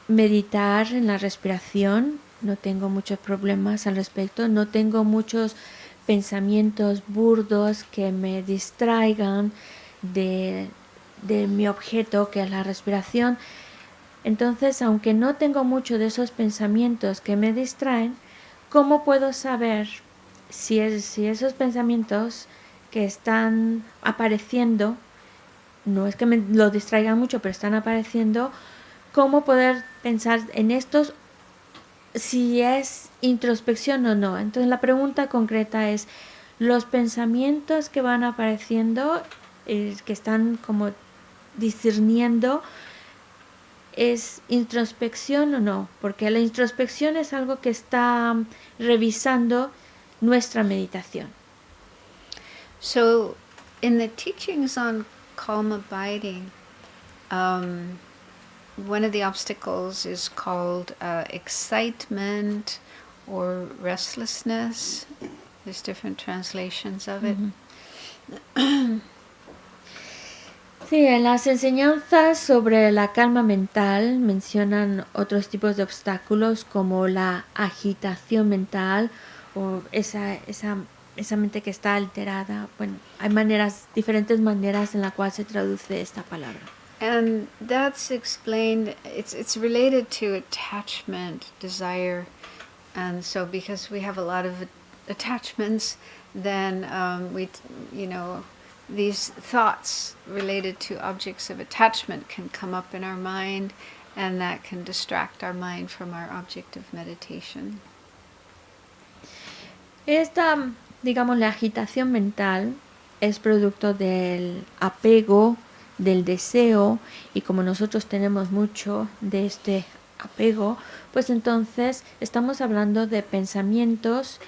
meditar en la respiración, no tengo muchos problemas al respecto, no tengo muchos pensamientos burdos que me distraigan de mi objeto, que es la respiración. Entonces, aunque no tengo mucho de esos pensamientos que me distraen, ¿cómo puedo saber si esos pensamientos que están apareciendo, no es que me lo distraigan mucho, pero están apareciendo, cómo poder pensar en estos, si es introspección o no? Entonces la pregunta concreta es, los pensamientos que van apareciendo, que están como discerniendo, ¿es introspección o no? Porque la introspección es algo que está revisando nuestra meditación. So in the teachings on calm abiding, one of the obstacles is called excitement or restlessness. There's different translations of it. Sí, en las enseñanzas sobre la calma mental mencionan otros tipos de obstáculos como la agitación mental o esa mente que está alterada. Bueno, hay diferentes maneras en las cuales se traduce esta palabra. And that's explained, it's related to attachment, desire. And so because we have a lot of attachments, then these thoughts related to objects of attachment can come up in our mind, and that can distract our mind from our object of meditation. Esta, digamos, la agitación mental es producto del apego, del deseo, y como nosotros tenemos mucho de este apego, pues entonces estamos hablando de pensamientos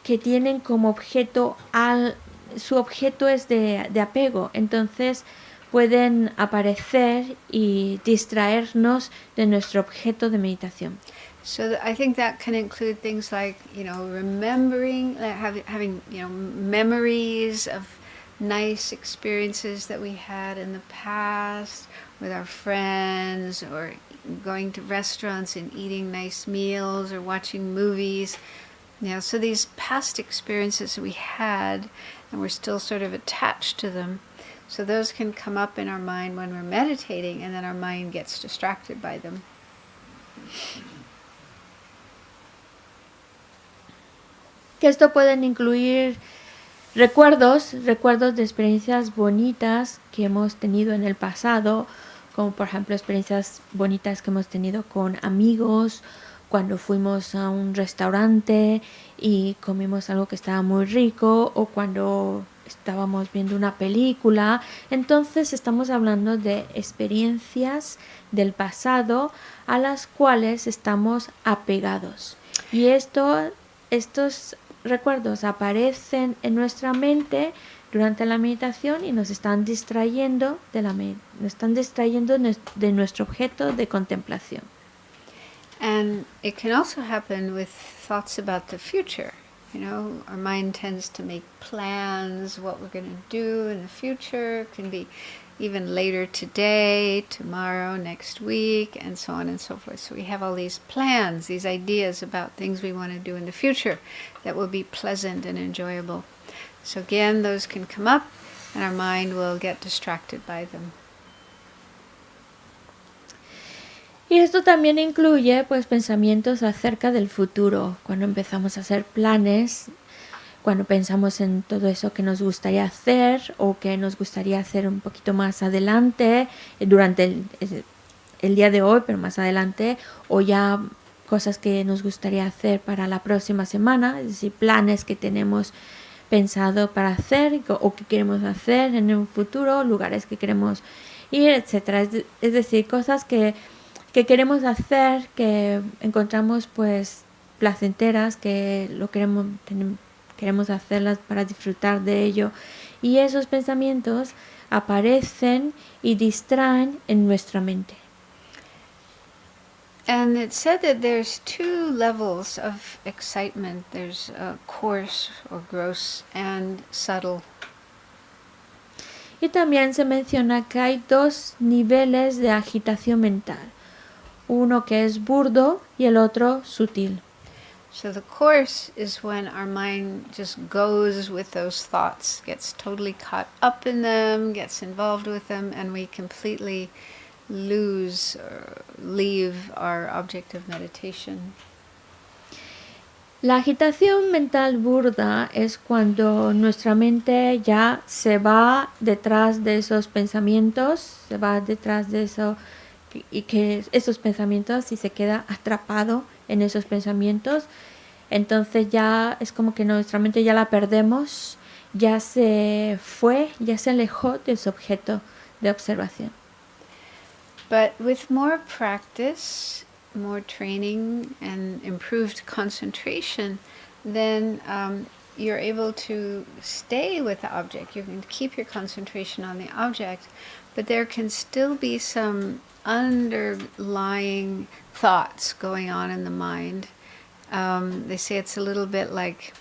que tienen como objeto su objeto es de apego, entonces pueden aparecer y distraernos de nuestro objeto de meditación. So I think that can include things like, remembering, having, memories of nice experiences that we had in the past with our friends, or going to restaurants and eating nice meals, or watching movies. So these past experiences we had, and we're still sort of attached to them. So those can come up in our mind when we're meditating, and then our mind gets distracted by them. Que esto pueden incluir recuerdos de experiencias bonitas que hemos tenido en el pasado, como por ejemplo experiencias bonitas que hemos tenido con amigos, cuando fuimos a un restaurante y comimos algo que estaba muy rico, o cuando estábamos viendo una película. Entonces estamos hablando de experiencias del pasado a las cuales estamos apegados. Y estos recuerdos aparecen en nuestra mente durante la meditación y nos están distrayendo de nuestro objeto de contemplación. And it can also happen with thoughts about the future. Our mind tends to make plans, what we're going to do in the future. It can be even later today, tomorrow, next week, and so on and so forth. So we have all these plans, these ideas about things we want to do in the future that will be pleasant and enjoyable. So again, those can come up, and our mind will get distracted by them. Y esto también incluye pues pensamientos acerca del futuro, cuando empezamos a hacer planes, cuando pensamos en todo eso que nos gustaría hacer o que nos gustaría hacer un poquito más adelante, durante el día de hoy, pero más adelante, o ya cosas que nos gustaría hacer para la próxima semana, es decir, planes que tenemos pensado para hacer o que queremos hacer en un futuro, lugares que queremos ir, etcétera. Es decir, cosas que queremos hacer, que encontramos pues placenteras, que lo queremos hacerlas para disfrutar de ello, y esos pensamientos aparecen y distraen en nuestra mente. And it's said that there's two levels of excitement. There's coarse or gross and subtle. Y también se menciona que hay dos niveles de agitación mental, uno que es burdo y el otro sutil. So the coarse is when our mind just goes with those thoughts, gets totally caught up in them, gets involved with them, and we completely lose or leave our object of meditation. La agitación mental burda es cuando nuestra mente ya se va detrás de esos pensamientos, se va detrás de eso, y que esos pensamientos, y se queda atrapado en esos pensamientos. Entonces ya es como que nuestra mente ya la perdemos, ya se fue, ya se alejó de su objeto de observación. But with more practice, more training, and improved concentration, then you're able to stay with the object. You can keep your concentration on the object, but there can still be some underlying thoughts going on in the mind. They say it's a little bit like,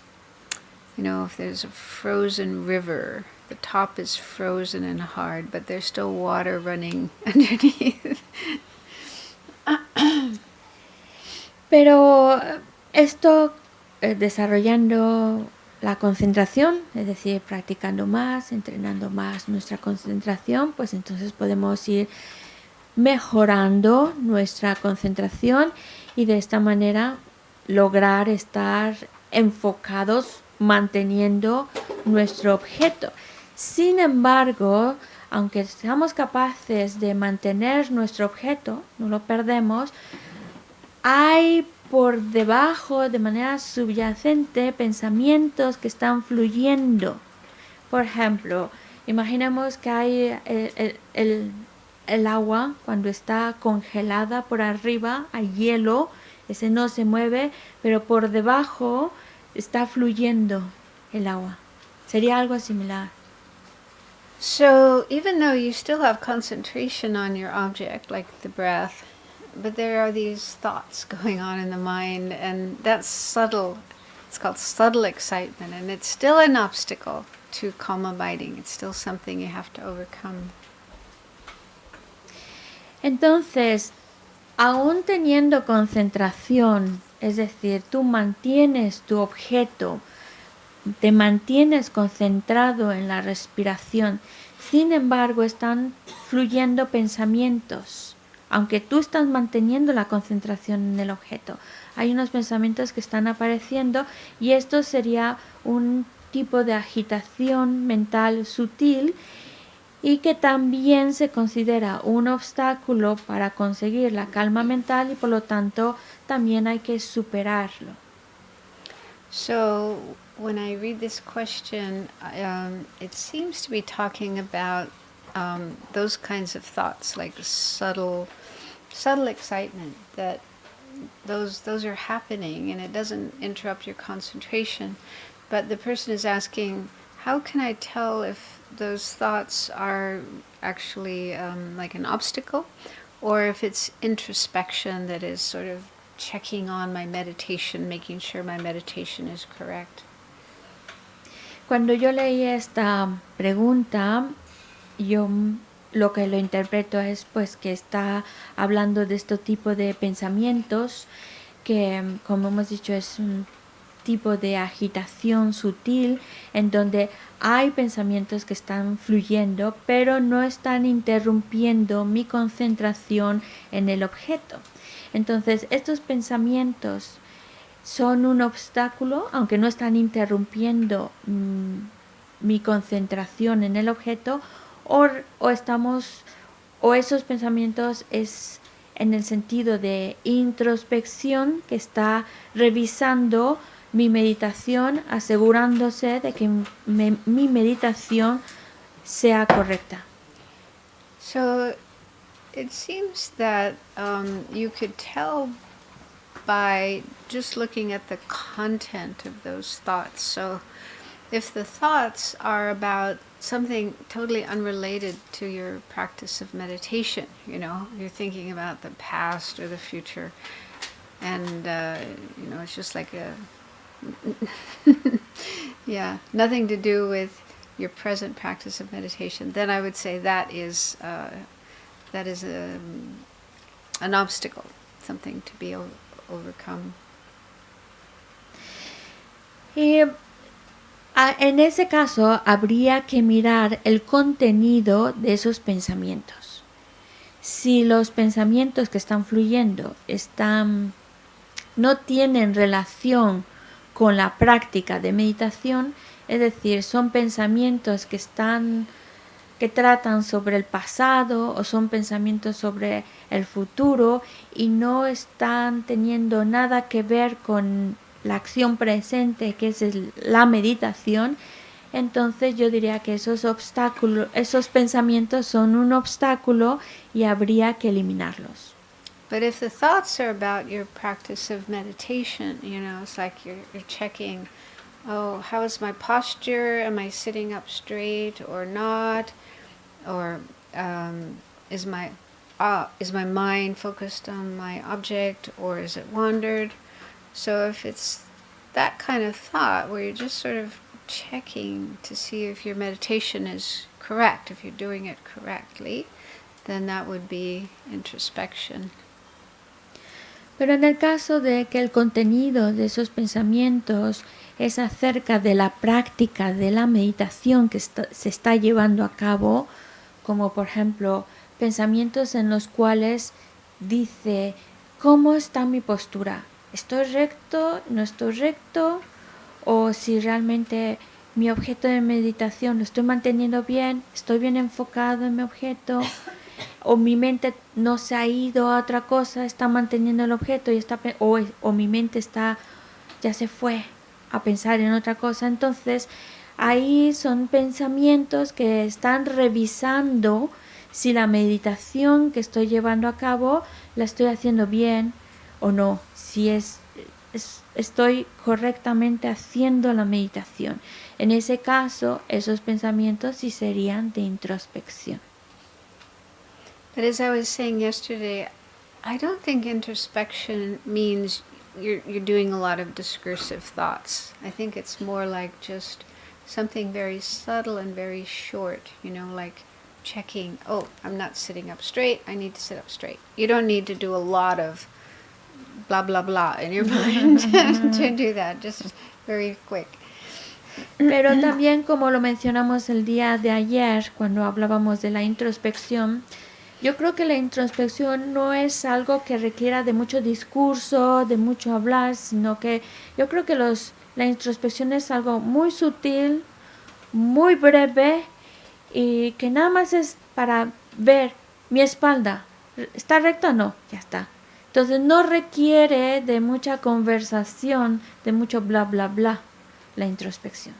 if there's a frozen river, the top is frozen and hard, but there's still water running underneath. Pero esto, desarrollando la concentración, es decir, practicando más, entrenando más nuestra concentración, pues entonces podemos ir mejorando nuestra concentración y de esta manera lograr estar enfocados manteniendo nuestro objeto. Sin embargo, aunque seamos capaces de mantener nuestro objeto, no lo perdemos, hay por debajo, de manera subyacente, pensamientos que están fluyendo. Por ejemplo, imaginemos que hay el agua cuando está congelada por arriba, hay hielo, ese no se mueve, pero por debajo está fluyendo el agua. Sería algo similar. So even though you still have concentration on your object, like the breath, but there are these thoughts going on in the mind, and that's subtle. It's called subtle excitement, and it's still an obstacle to calm abiding. It's still something you have to overcome. Entonces, aún teniendo concentración, es decir, tú mantienes tu objeto, te mantienes concentrado en la respiración, sin embargo están fluyendo pensamientos, aunque tú estás manteniendo la concentración en el objeto. Hay unos pensamientos que están apareciendo y esto sería un tipo de agitación mental sutil y que también se considera un obstáculo para conseguir la calma mental y por lo tanto también hay que superarlo. So when I read this question, it seems to be talking about those kinds of thoughts, like subtle excitement. That those are happening, and it doesn't interrupt your concentration. But the person is asking, how can I tell if those thoughts are actually like an obstacle, or if it's introspection that is sort of checking on my meditation, making sure my meditation is correct? Cuando yo leí esta pregunta, yo lo que lo interpreto es pues que está hablando de este tipo de pensamientos que, como hemos dicho, es un tipo de agitación sutil en donde hay pensamientos que están fluyendo pero no están interrumpiendo mi concentración en el objeto. Entonces estos pensamientos son un obstáculo, aunque no están interrumpiendo mi concentración en el objeto, o esos pensamientos es en el sentido de introspección que está revisando mi meditación, asegurándose de que mi meditación sea correcta. So it seems that you could tell by just looking at the content of those thoughts. So if the thoughts are about something totally unrelated to your practice of meditation, you're thinking about the past or the future, and it's just like nothing to do with your present practice of meditation, then I would say that is an obstacle, something to be overcome. Y en ese caso habría que mirar el contenido de esos pensamientos. Si los pensamientos que están fluyendo no tienen relación con la práctica de meditación, es decir, son pensamientos que tratan sobre el pasado o son pensamientos sobre el futuro y no están teniendo nada que ver con la acción presente, que es la meditación, entonces yo diría que esos pensamientos son un obstáculo y habría que eliminarlos. But if the thoughts are about your practice of meditation, it's like you're checking, oh, how is my posture? Am I sitting up straight or not? Or is my mind focused on my object, or is it wandered? So if it's that kind of thought where you're just sort of checking to see if your meditation is correct, if you're doing it correctly, then that would be introspection. Pero en el caso de que el contenido de esos pensamientos es acerca de la práctica de la meditación que se está llevando a cabo, como por ejemplo pensamientos en los cuales dice, ¿cómo está mi postura? ¿Estoy recto? ¿No estoy recto? O si realmente mi objeto de meditación lo estoy manteniendo bien, estoy bien enfocado en mi objeto, o mi mente no se ha ido a otra cosa, está manteniendo el objeto y está, o mi mente está, ya se fue a pensar en otra cosa. Entonces ahí son pensamientos que están revisando si la meditación que estoy llevando a cabo la estoy haciendo bien o no, si estoy correctamente haciendo la meditación. En ese caso, esos pensamientos sí serían de introspección. But as I was saying yesterday, I don't think introspection means you're doing a lot of discursive thoughts. I think it's more like just something very subtle and very short, like checking, oh, I'm not sitting up straight, I need to sit up straight. You don't need to do a lot of blah, blah, blah in your mind to do that, just very quick. Pero también, como lo mencionamos el día de ayer, cuando hablábamos de la introspección, yo creo que la introspección no es algo que requiera de mucho discurso, de mucho hablar, sino que yo creo que la introspección es algo muy sutil, muy breve y que nada más es para ver mi espalda. ¿Está recta o no? Ya está. Entonces no requiere de mucha conversación, de mucho bla, bla, bla, la introspección.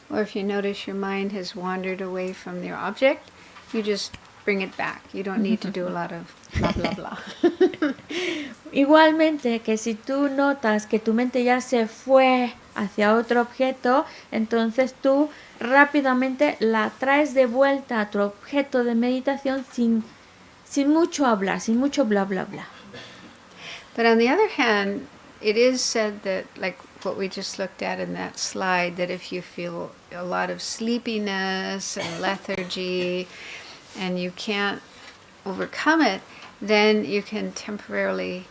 Or if you notice your mind has wandered away from your object, you just bring it back. You don't need to do a lot of blah, blah, blah. Igualmente que si tú notas que tu mente ya se fue hacia otro objeto, entonces tú rápidamente la traes de vuelta a tu objeto de meditación sin mucho hablar, sin mucho bla, bla, bla. But on the other hand, it is said that, like what we just looked at in that slide, that if you feel a lot of sleepiness and lethargy and you can't overcome it, then you can temporarily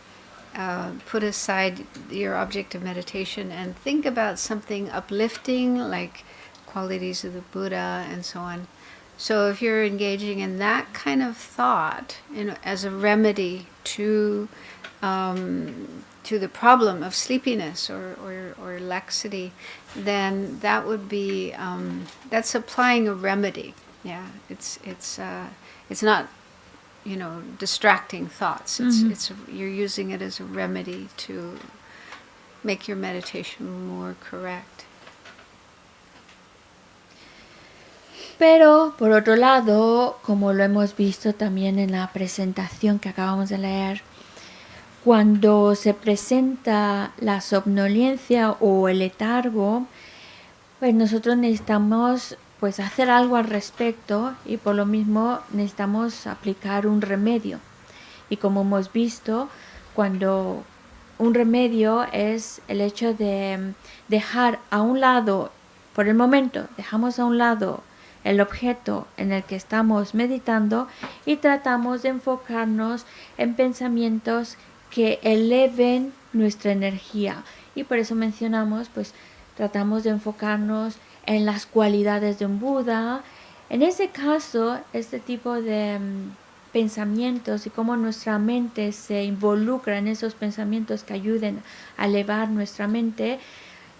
put aside your object of meditation and think about something uplifting, like qualities of the Buddha and so on. So if you're engaging in that kind of thought, as a remedy to the problem of sleepiness or laxity, then that would be that's applying a remedy. Yeah, it's not distracting thoughts. You're using it as a remedy to make your meditation more correct. Pero, por otro lado, como lo hemos visto también en la presentación que acabamos de leer, cuando se presenta la somnolencia o el letargo, pues nosotros necesitamos hacer algo al respecto y por lo mismo necesitamos aplicar un remedio. Y como hemos visto, cuando un remedio es el hecho de dejar a un lado, por el momento, dejamos a un lado el objeto en el que estamos meditando y tratamos de enfocarnos en pensamientos que eleven nuestra energía. Y por eso mencionamos, tratamos de enfocarnos en las cualidades de un Buda. En ese caso, este tipo de pensamientos y cómo nuestra mente se involucra en esos pensamientos que ayuden a elevar nuestra mente,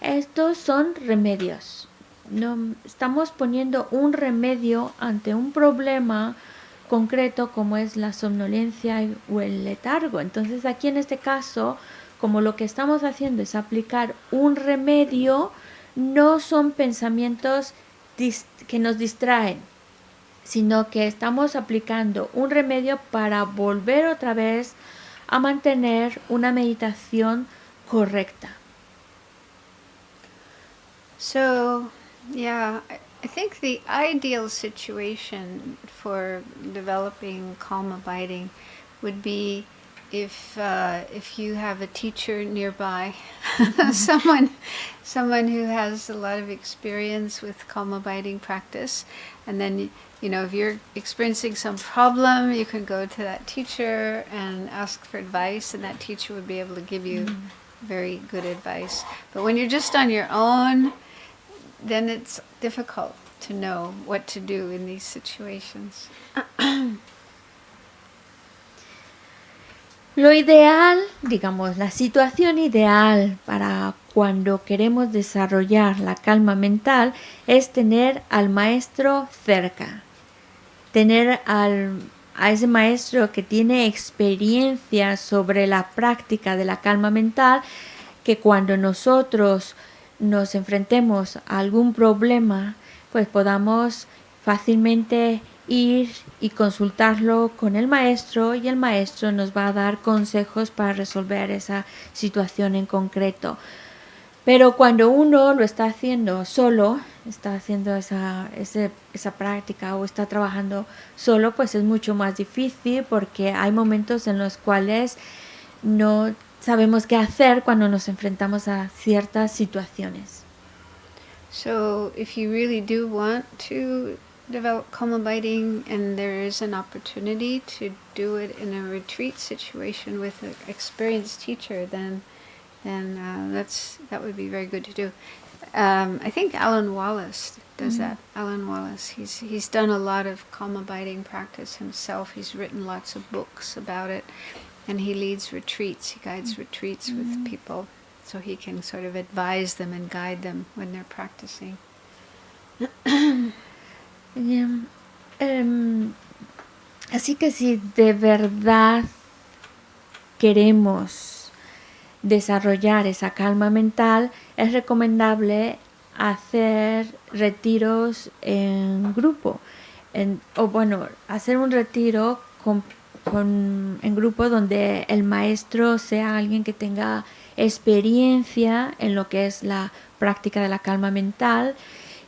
estos son remedios. No, estamos poniendo un remedio ante un problema concreto como es la somnolencia o el letargo. Entonces aquí en este caso, como lo que estamos haciendo es aplicar un remedio, no son pensamientos que nos distraen, sino que estamos aplicando un remedio para volver otra vez a mantener una meditación correcta. So, yeah, I think the ideal situation for developing calm abiding would be if you have a teacher nearby, someone who has a lot of experience with calm abiding practice, and then if you're experiencing some problem, you can go to that teacher and ask for advice, and that teacher would be able to give you very good advice. But when you're just on your own, then it's difficult to know what to do in these situations. Lo ideal, digamos, la situación ideal para cuando queremos desarrollar la calma mental es tener al maestro cerca. Tener a ese maestro que tiene experiencia sobre la práctica de la calma mental, que cuando nosotros nos enfrentemos a algún problema, pues podamos fácilmente ir y consultarlo con el maestro y el maestro nos va a dar consejos para resolver esa situación en concreto. Pero cuando uno lo está haciendo solo, está haciendo esa práctica o está trabajando solo, pues es mucho más difícil porque hay momentos en los cuales no sabemos qué hacer cuando nos enfrentamos a ciertas situaciones. So if you really do want to develop calm abiding and there is an opportunity to do it in a retreat situation with an experienced teacher, then that would be very good to do. I think Alan Wallace does that. Alan Wallace, he's done a lot of calm abiding practice himself. He's written lots of books about it, and he leads retreats. He guides retreats with people, so he can sort of advise them and guide them when they're practicing. Así que si de verdad queremos desarrollar esa calma mental, es recomendable hacer retiros en grupo. Hacer un retiro en grupo donde el maestro sea alguien que tenga experiencia en lo que es la práctica de la calma mental,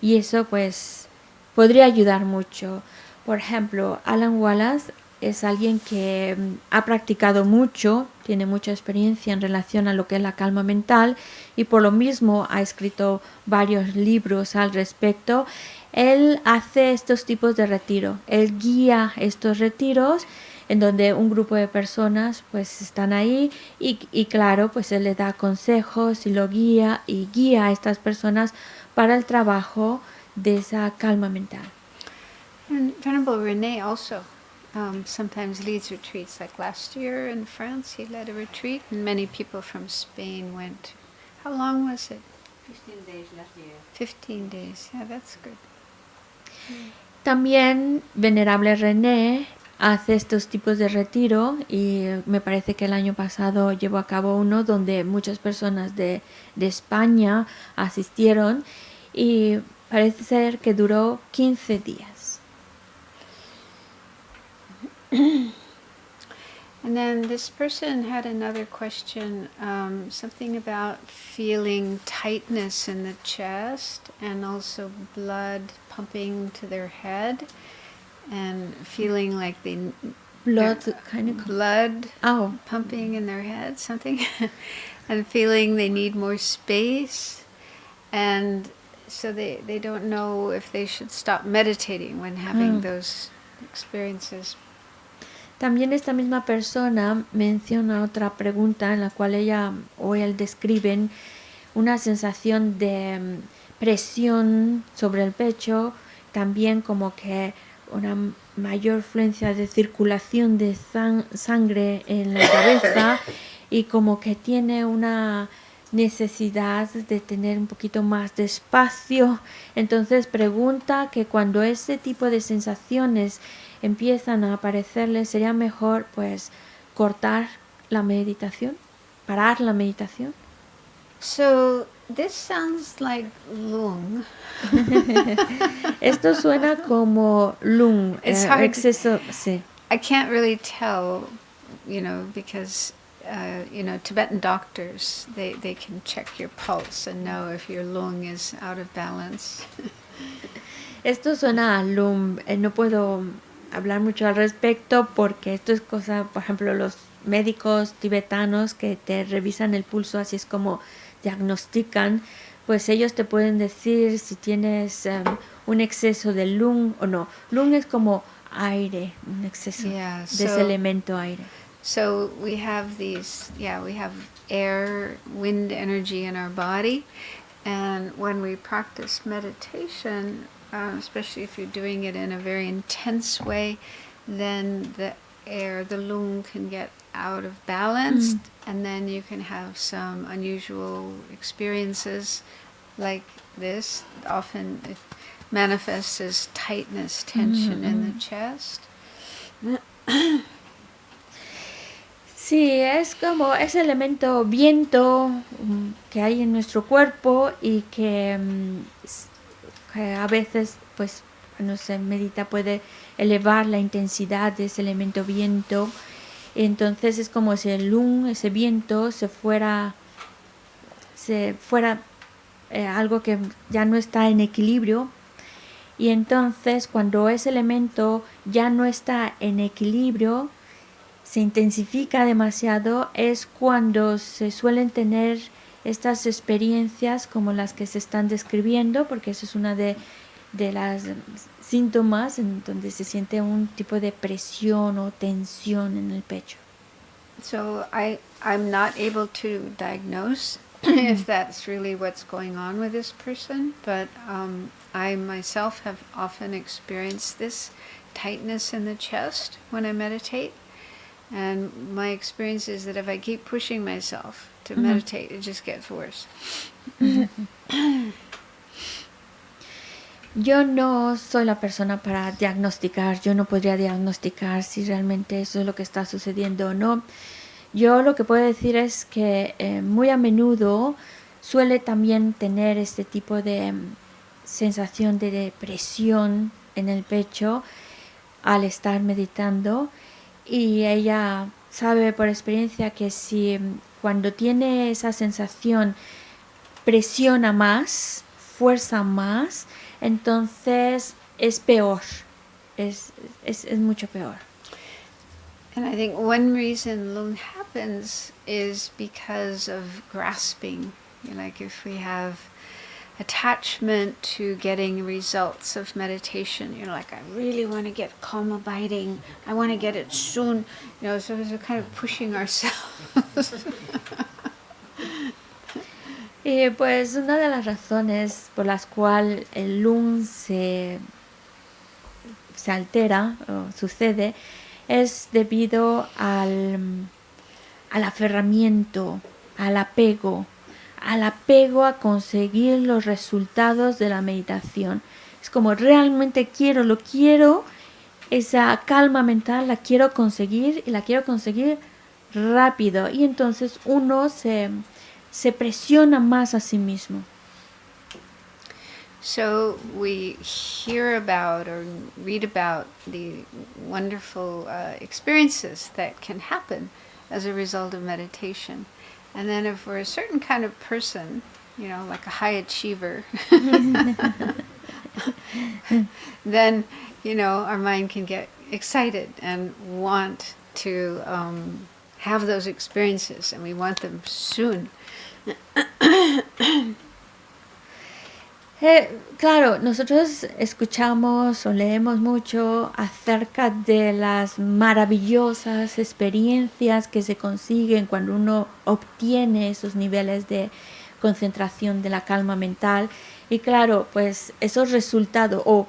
y eso pues podría ayudar mucho. Por ejemplo, Alan Wallace es alguien que ha practicado mucho, tiene mucha experiencia en relación a lo que es la calma mental y por lo mismo ha escrito varios libros al respecto. Él hace estos tipos de retiro, él guía estos retiros en donde un grupo de personas pues están ahí y claro, pues él le da consejos y lo guía a estas personas para el trabajo de esa calma mental. And Venerable René also sometimes leads retreats. Like last year in France, he led a retreat, and many people from Spain went. How long was it? 15 days last year. 15 days. Yeah, that's good. También Venerable René hace estos tipos de retiro y me parece que el año pasado llevó a cabo uno donde muchas personas de España asistieron y parece ser que duró 15 días. And then this person had another question, something about feeling tightness in the chest and also blood pumping to their head and feeling like Blood pumping in their head, something, and feeling they need more space, and so they don't know if they should stop meditating when having those experiences. También esta misma persona menciona otra pregunta en la cual ella o él describen una sensación de presión sobre el pecho, también como que una mayor fluencia de circulación de sangre en la cabeza y como que tiene una necesidad de tener un poquito más de espacio. Entonces pregunta que cuando ese tipo de sensaciones empiezan a aparecerle, sería mejor pues cortar la meditación, parar la meditación. So this sounds like lung. Esto suena como lung, exceso, sí. I can't really tell, because Tibetan doctors, they can check your pulse and know if your lung is out of balance. Esto suena a lung. No puedo hablar mucho al respecto porque esto es cosa, por ejemplo, los médicos tibetanos que te revisan el pulso, así es como diagnostican, pues ellos te pueden decir si tienes un exceso de lung o no. Lung es como aire, un exceso de ese elemento aire. So we have these, we have air, wind energy in our body. And when we practice meditation, especially if you're doing it in a very intense way, then the air, the lung, can get out of balance, and then you can have some unusual experiences like this. Often it manifests as tightness, tension in the chest. Sí, es como ese elemento viento que hay en nuestro cuerpo y que a veces, pues, cuando se medita puede elevar la intensidad de ese elemento viento. Entonces es como si el lung, ese viento, se fuera algo que ya no está en equilibrio. Y entonces cuando ese elemento ya no está en equilibrio, se intensifica demasiado, es cuando se suelen tener estas experiencias como las que se están describiendo, porque eso es una de las síntomas en donde se siente un tipo de presión o tensión en el pecho. So I'm not able to diagnose if that's really what's going on with this person, but I myself have often experienced this tightness in the chest when I meditate. And my experience is that if I keep pushing myself to meditate, it just gets worse. Yo no soy la persona para diagnosticar, yo no podría diagnosticar si realmente eso es lo que está sucediendo o no. Yo lo que puedo decir es que muy a menudo suele también tener este tipo de sensación de presión en el pecho al estar meditando, y ella sabe por experiencia que si cuando tiene esa sensación presiona más, fuerza más, entonces es peor, es mucho peor. And I think one reason lung happens is because of grasping. Like if we have attachment to getting results of meditation, like I really want to get calm abiding, I want to get it soon, so we're kind of pushing ourselves. Y pues una de las razones por las cuales el lung se altera o sucede es debido al aferramiento, al apego a conseguir los resultados de la meditación. Es como realmente lo quiero, esa calma mental la quiero conseguir y la quiero conseguir rápido, y entonces uno se presiona más a sí mismo. So we hear about or read about the wonderful experiences that can happen as a result of meditation. And then if we're a certain kind of person, like a high achiever, then, our mind can get excited and want to have those experiences, and we want them soon. Claro, nosotros escuchamos o leemos mucho acerca de las maravillosas experiencias que se consiguen cuando uno obtiene esos niveles de concentración de la calma mental, y claro, pues esos resultados, o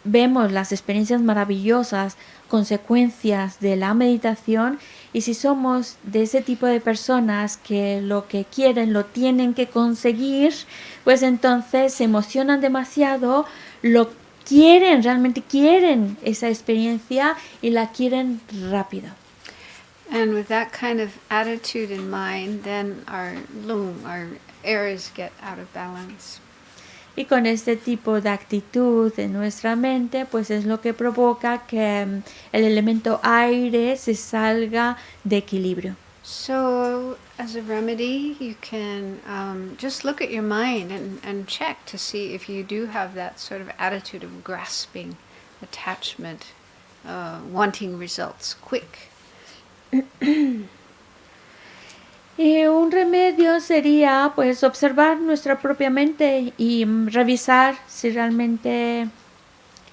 vemos las experiencias maravillosas, consecuencias de la meditación, y si somos de ese tipo de personas que lo que quieren lo tienen que conseguir, pues entonces se emocionan demasiado, realmente quieren esa experiencia y la quieren rápido. And with that kind of attitude in mind, then our lung, our airs get out of balance. Y con este tipo de actitud en nuestra mente, pues es lo que provoca que el elemento aire se salga de equilibrio. So, as a remedy, you can just look at your mind and check to see if you do have that sort of attitude of grasping, attachment, wanting results quick. Y un remedio sería pues observar nuestra propia mente y revisar si realmente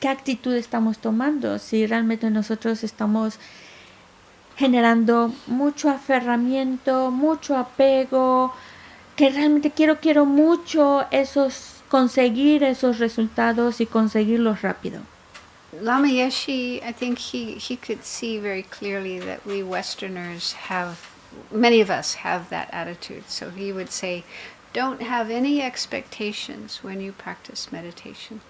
qué actitud estamos tomando, si realmente nosotros estamos generando mucho aferramiento, mucho apego, que realmente quiero mucho conseguir esos resultados y conseguirlos rápido. Lama Yeshe, I think he could see very clearly that we Westerners many of us have that attitude. So he would say, don't have any expectations when you practice meditation.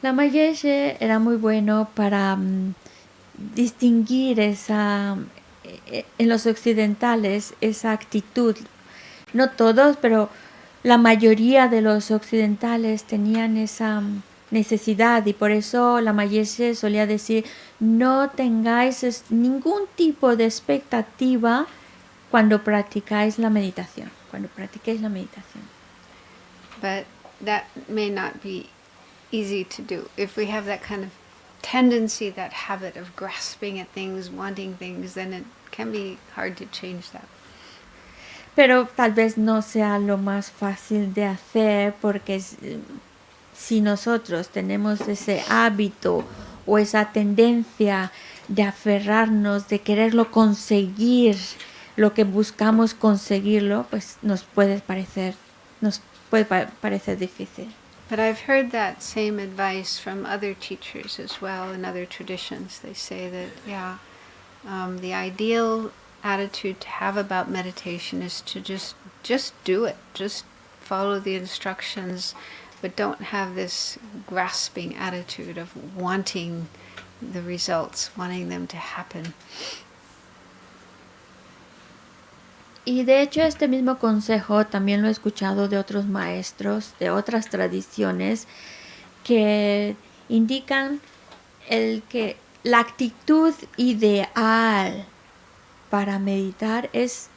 Lama Yeshe era muy bueno para distinguir en los occidentales esa actitud. No todos, pero la mayoría de los occidentales tenían esa necesidad y por eso Lama Yeshe solía decir, no tengáis ningún tipo de expectativa cuando practicáis la meditación. But that may not be easy to do. If we have that kind of tendency, that habit of grasping at things, wanting things, then it can be hard to change that. Pero tal vez no sea lo más fácil de hacer porque si nosotros tenemos ese hábito o esa tendencia de aferrarnos, de quererlo conseguir, lo que buscamos conseguirlo, pues nos puede parecer difícil. But I've heard that same advice from other teachers as well in other traditions. They say that, the ideal attitude to have about meditation is to just do it, just follow the instructions, but don't have this grasping attitude of wanting the results, wanting them to happen. Y de hecho este mismo consejo también lo he escuchado de otros maestros, de otras tradiciones, que indican que la actitud ideal para meditar es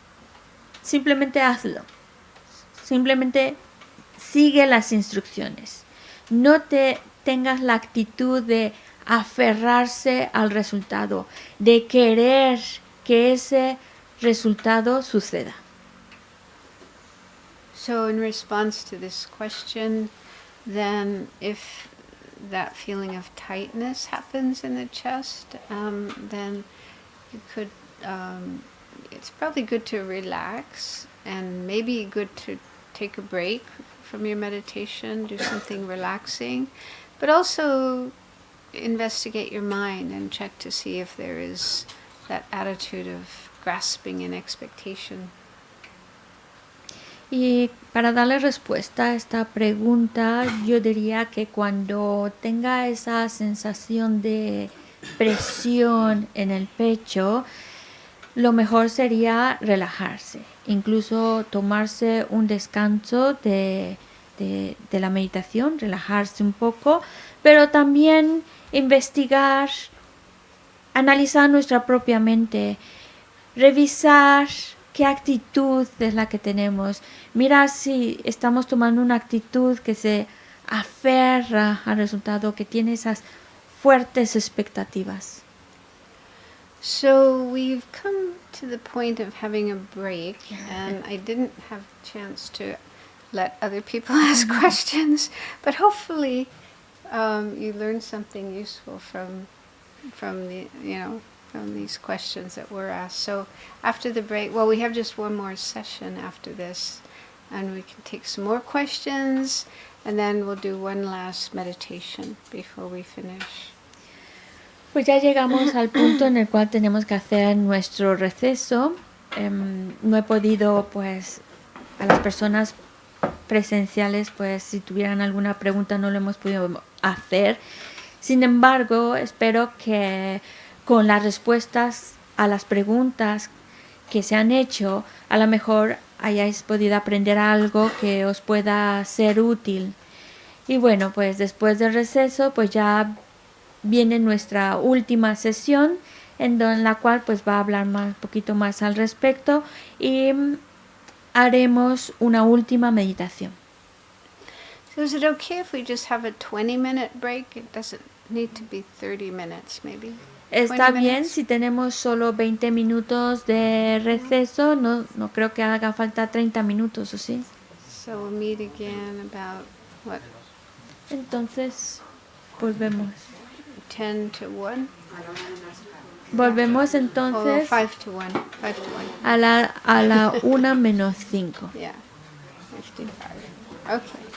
simplemente hazlo, simplemente sigue las instrucciones. No te tengas la actitud de aferrarse al resultado, de querer que ese resultado suceda. So in response to this question, then if that feeling of tightness happens in the chest, then you could, it's probably good to relax and maybe good to take a break from your meditation, do something relaxing, but also investigate your mind and check to see if there is that attitude of grasping and expectation. Y para darle respuesta a esta pregunta, yo diría que cuando tenga esa sensación de presión en el pecho, lo mejor sería relajarse, incluso tomarse un descanso de la meditación, relajarse un poco, pero también investigar, analizar nuestra propia mente, revisar qué actitud es la que tenemos, mirar si estamos tomando una actitud que se aferra al resultado, que tiene esas fuertes expectativas. So we've come to the point of having a break, and I didn't have a chance to let other people ask questions, but hopefully you learned something useful from these questions that were asked. So after the break, well, we have just one more session after this, and we can take some more questions, and then we'll do one last meditation before we finish. Pues ya llegamos al punto en el cual tenemos que hacer nuestro receso. No he podido, pues, a las personas presenciales, pues, si tuvieran alguna pregunta no lo hemos podido hacer. Sin embargo, espero que con las respuestas a las preguntas que se han hecho, a lo mejor hayáis podido aprender algo que os pueda ser útil. Y bueno, pues después del receso, pues ya viene nuestra última sesión en la cual pues va a hablar un poquito más al respecto y haremos una última meditación. So is it okay if we just have a 20-minute break? It doesn't need to be 30 minutes, maybe. Está bien si tenemos solo 20 minutos de receso, no creo que haga falta 30 minutos, ¿o sí? So we'll meet again about, what? Entonces, volvemos. 10 to 1? Volvemos Oh, entonces 5 to 1. 5 to 1. a la 1 menos 5. Yeah. 55. Okay.